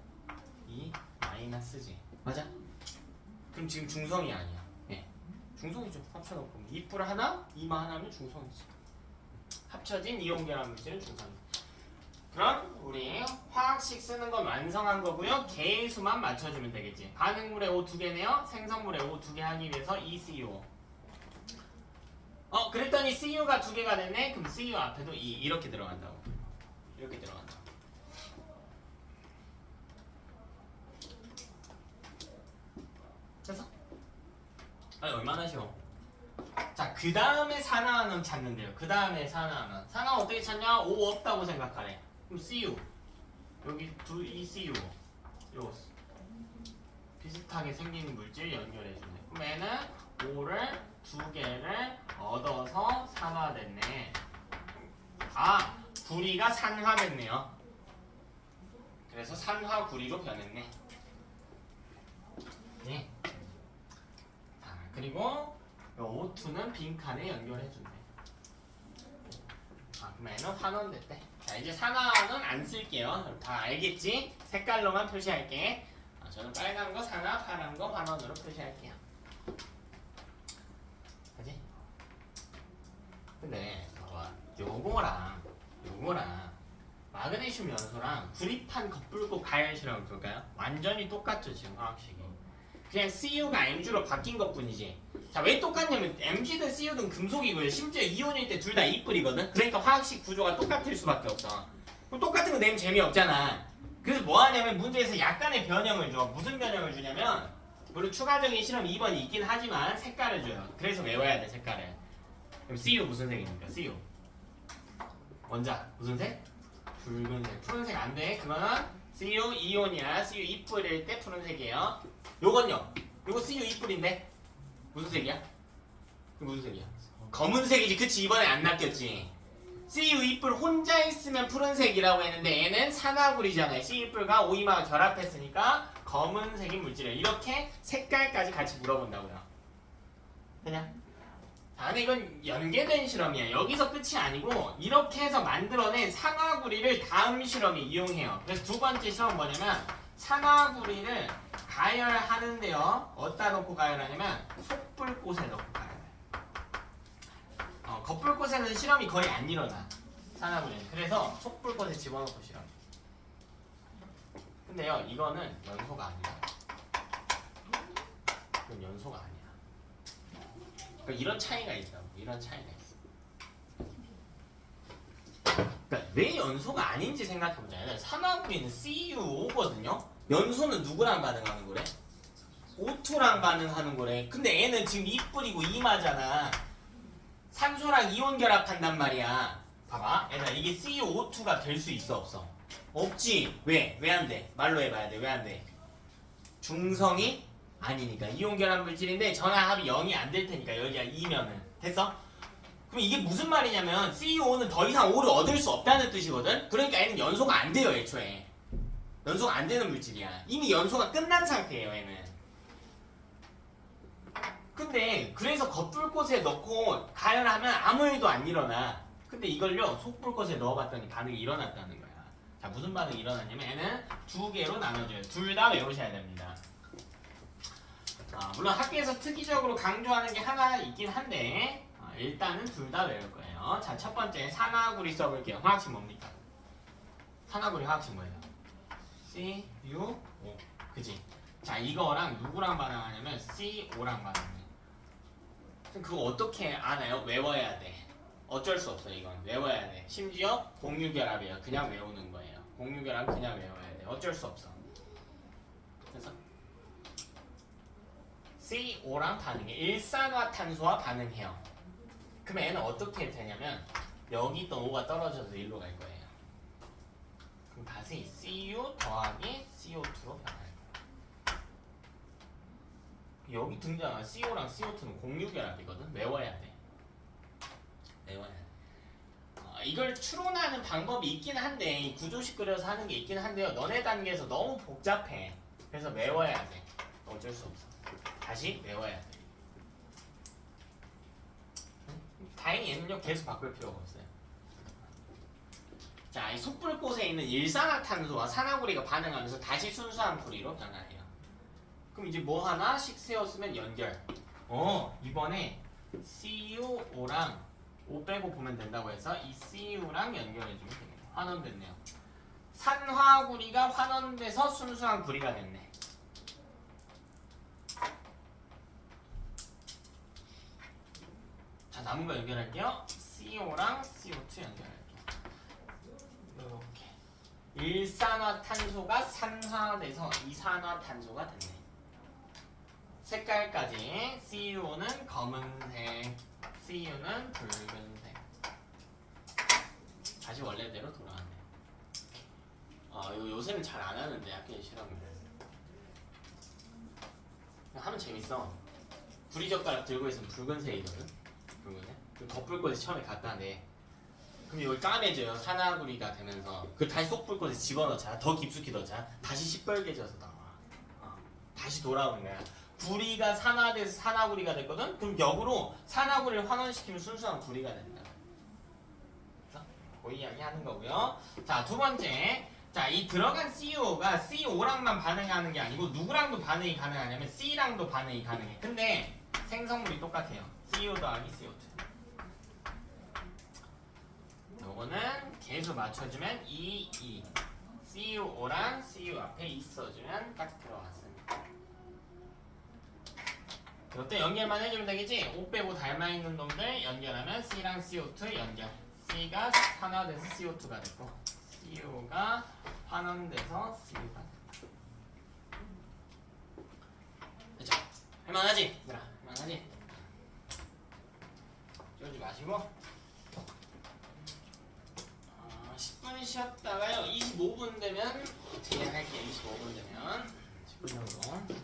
Speaker 1: 2 마이너스지. 맞아? 그럼 지금 중성이 아니야. 예. 중성이죠. 합쳐놓고 2풀 하나, 2마 하나면 중성이지. 합쳐진 이온 결합 물질은 중성이지. 그럼 우리 화학식 쓰는 건 완성한 거고요. 개의 수만 맞춰주면 되겠지. 반응물의 O 2개네요. 생성물의 O 2개 하기 위해서 ECO. 그랬더니 CU가 2개가 됐네. 그럼 CU 앞에도 이렇게 들어간다고. 이렇게 들어간다. 됐어? 아니, 얼마나 쉬워. 자, 그 다음에 산화하는 찾는데요. 그 다음에 산화하는. 산화 어떻게 찾냐? O 없다고 생각하래. 그럼 CU. 여기 이 CU. 요 비슷하게 생긴 물질 연결해주네. 그럼 얘는 O를 2개를 얻어서 산화됐네. 아, 구리가 산화됐네요. 그래서 산화구리로 변했네. 네. 자, 그리고 O2는 빈칸에 연결해준대. 아, 그럼 얘는 환원됐대. 자, 이제 산화는 안 쓸게요. 다 알겠지? 색깔로만 표시할게. 저는 빨간 거 산화, 파란 거 환원으로 표시할게요. 그지? 근데 요거랑 마그네슘 연소랑 구리판 겉불고 가열 실험 볼까요? 완전히 똑같죠 지금 화학식이. 그냥 CU가 MG로 바뀐 것뿐이지. 자, 왜 똑같냐면 MG든 CU든 금속이고요. 심지어 이온일 때 둘 다 이뿔이거든. 그러니까 화학식 구조가 똑같을 수밖에 없어. 그럼 똑같은 거 내면 재미없잖아. 그래서 뭐 하냐면 문제에서 약간의 변형을 줘. 무슨 변형을 주냐면 물론 추가적인 실험 2번이 있긴 하지만 색깔을 줘요. 그래서 외워야 돼 색깔을. 그럼 CU 무슨 색입니까? CU 원자 무슨 색? 붉은색. 푸른색 안 돼. 그거는 CU 이온이야. CU 이뿔일 때 푸른색이에요. 요건요. 요거 CU 이뿔인데 무슨 색이야? 무슨 색이야? 검은색이지. 그치? 이번에 안 낚였지. CU 이뿔 혼자 있으면 푸른색이라고 했는데 얘는 산화구리잖아요. CU 이뿔과 오이마가 결합했으니까 검은색인 물질이에요. 이렇게 색깔까지 같이 물어본다고요. 그냥 자, 근데 이건 연계된 실험이야. 여기서 끝이 아니고 이렇게 해서 만들어낸 산화구리를 다음 실험에 이용해요. 그래서 두 번째 시험 뭐냐면 산화구리를 가열하는데요. 어디다 넣고 가열하냐면 속불꽃에 넣고 가열해요. 겉불꽃에는 실험이 거의 안 일어나. 산화구리는. 그래서 속불꽃에 집어넣고 실험. 근데요, 이거는 연소가 아니야. 이건 연소가 아니야. 그러니까 이런 차이가 있다고. 이런 차이가 있어. 그러니까 왜 연소가 아닌지 생각해보자. 산화구리는 CuO거든요. 연소는 누구랑 반응하는 거래? O2랑 반응하는 거래. 근데 얘는 지금 이 뿌리고 이마잖아. 산소랑 이온 결합한단 말이야. 봐봐. 얘들아, 이게 CuO2가 될 수 있어 없어? 없지. 왜? 왜 안 돼? 말로 해봐야 돼. 왜 안 돼? 중성이 아니니까. 이온 결합 물질인데 전화합이 0이 안 될 테니까 여기가 2면은. 됐어? 그럼 이게 무슨 말이냐면 CuO는 더 이상 O를 얻을 수 없다는 뜻이거든? 그러니까 얘는 연소가 안 돼요, 애초에. 연소가 안 되는 물질이야. 이미 연소가 끝난 상태예요, 얘는. 근데 그래서 겉불꽃에 넣고 가열하면 아무 일도 안 일어나. 근데 이걸요, 속불꽃에 넣어봤더니 반응이 일어났다는 거야. 자, 무슨 반응이 일어났냐면 얘는 두 개로 나눠줘요. 둘 다 외우셔야 됩니다. 물론 학교에서 특이적으로 강조하는 게 하나 있긴 한데 일단은 둘 다 외울 거예요. 자, 첫 번째 산화구리 써볼게요. 화학식 뭡니까? 산화구리 화학식 뭐예요? CuO. 그지? 자, 이거랑 누구랑 반응하냐면 CO랑 반응해. 그럼 그거 어떻게 알아요? 외워야 돼. 어쩔 수 없어. 이건 외워야 돼. 심지어 공유결합이에요. 그냥 외우는 거예요. 공유결합 그냥 외워야 돼. 어쩔 수 없어. 그래서 CO랑 반응해. 일산화탄소와 반응해요. 그럼 얘는 어떻게 되냐면 여기 있던 O가 떨어져서 일로 갈 거예요. 그럼 다시 Cu 더하기 CO2로 변할 거야. 여기 등장한 CO랑 CO2는 공유결합이거든. 외워야 돼. 외워야 돼. 이걸 추론하는 방법이 있긴 한데 이 구조식 그려서 하는 게 있긴 한데요. 너네 단계에서 너무 복잡해. 그래서 외워야 돼. 어쩔 수 없어. 다시 외워야 돼. 다행히 얘는요 계속 바꿀 필요가 없어요. 자, 이 속불꽃에 있는 일산화탄소와 산화구리가 반응하면서 다시 순수한 구리로 변화해요. 그럼 이제 뭐 하나씩 세웠으면 연결. 이번에 CuO랑 O 빼고 보면 된다고 해서 이 Cu랑 연결해주면 되겠네요. 환원됐네요. 산화구리가 환원돼서 순수한 구리가 됐네. 자, 남은 거 연결할게요. CO랑 CO2 연결할게요. 이렇게 일산화탄소가 산화돼서 이산화탄소가 됐네. 색깔까지 CuO는 검은색, CU는 붉은색. 다시 원래대로 돌아왔네. 요새는 잘 안 하는데 학교에 실험을 하면 재밌어. 구리젓가락 들고 있으면 붉은색이거든. 붉은색. 그 겉불꽃에 처음에 갖다 내. 그럼 여기 까매져요. 산화구리가 되면서 그 다시 속불꽃에 집어넣자. 더 깊숙이 넣자. 다시 시뻘개져서 나와. 다시 돌아오는 거야. 구리가 산화돼서 산화구리가 됐거든? 그럼 역으로 산화구리를 환원시키면 순수한 구리가 된다. 그래서 그 이야기 하는 거고요. 자, 두 번째. 자, 이 들어간 CuO가 CO랑만 반응하는 게 아니고 누구랑도 반응이 가능하냐면 C랑도 반응이 가능해. 근데 생성물이 똑같아요. CU 더하기 CO2. 요거는 계수 맞춰주면 2. CuO랑 CU 앞에 있어주면 딱 들어갔습니다. 이것도 연결만 해주면 되겠지? O 빼고 닮아있는 놈들 연결하면 C랑 CO2 연결. C가 환원돼서 CO2가 됐고 CU가 환원돼서 C가 됐다. 됐죠? 할만하지? 얘들아, 할만하지? 쫄지 마시고 10분 쉬었다가요 25분 되면 어떻게 할게요. 25분 되면 10분 정도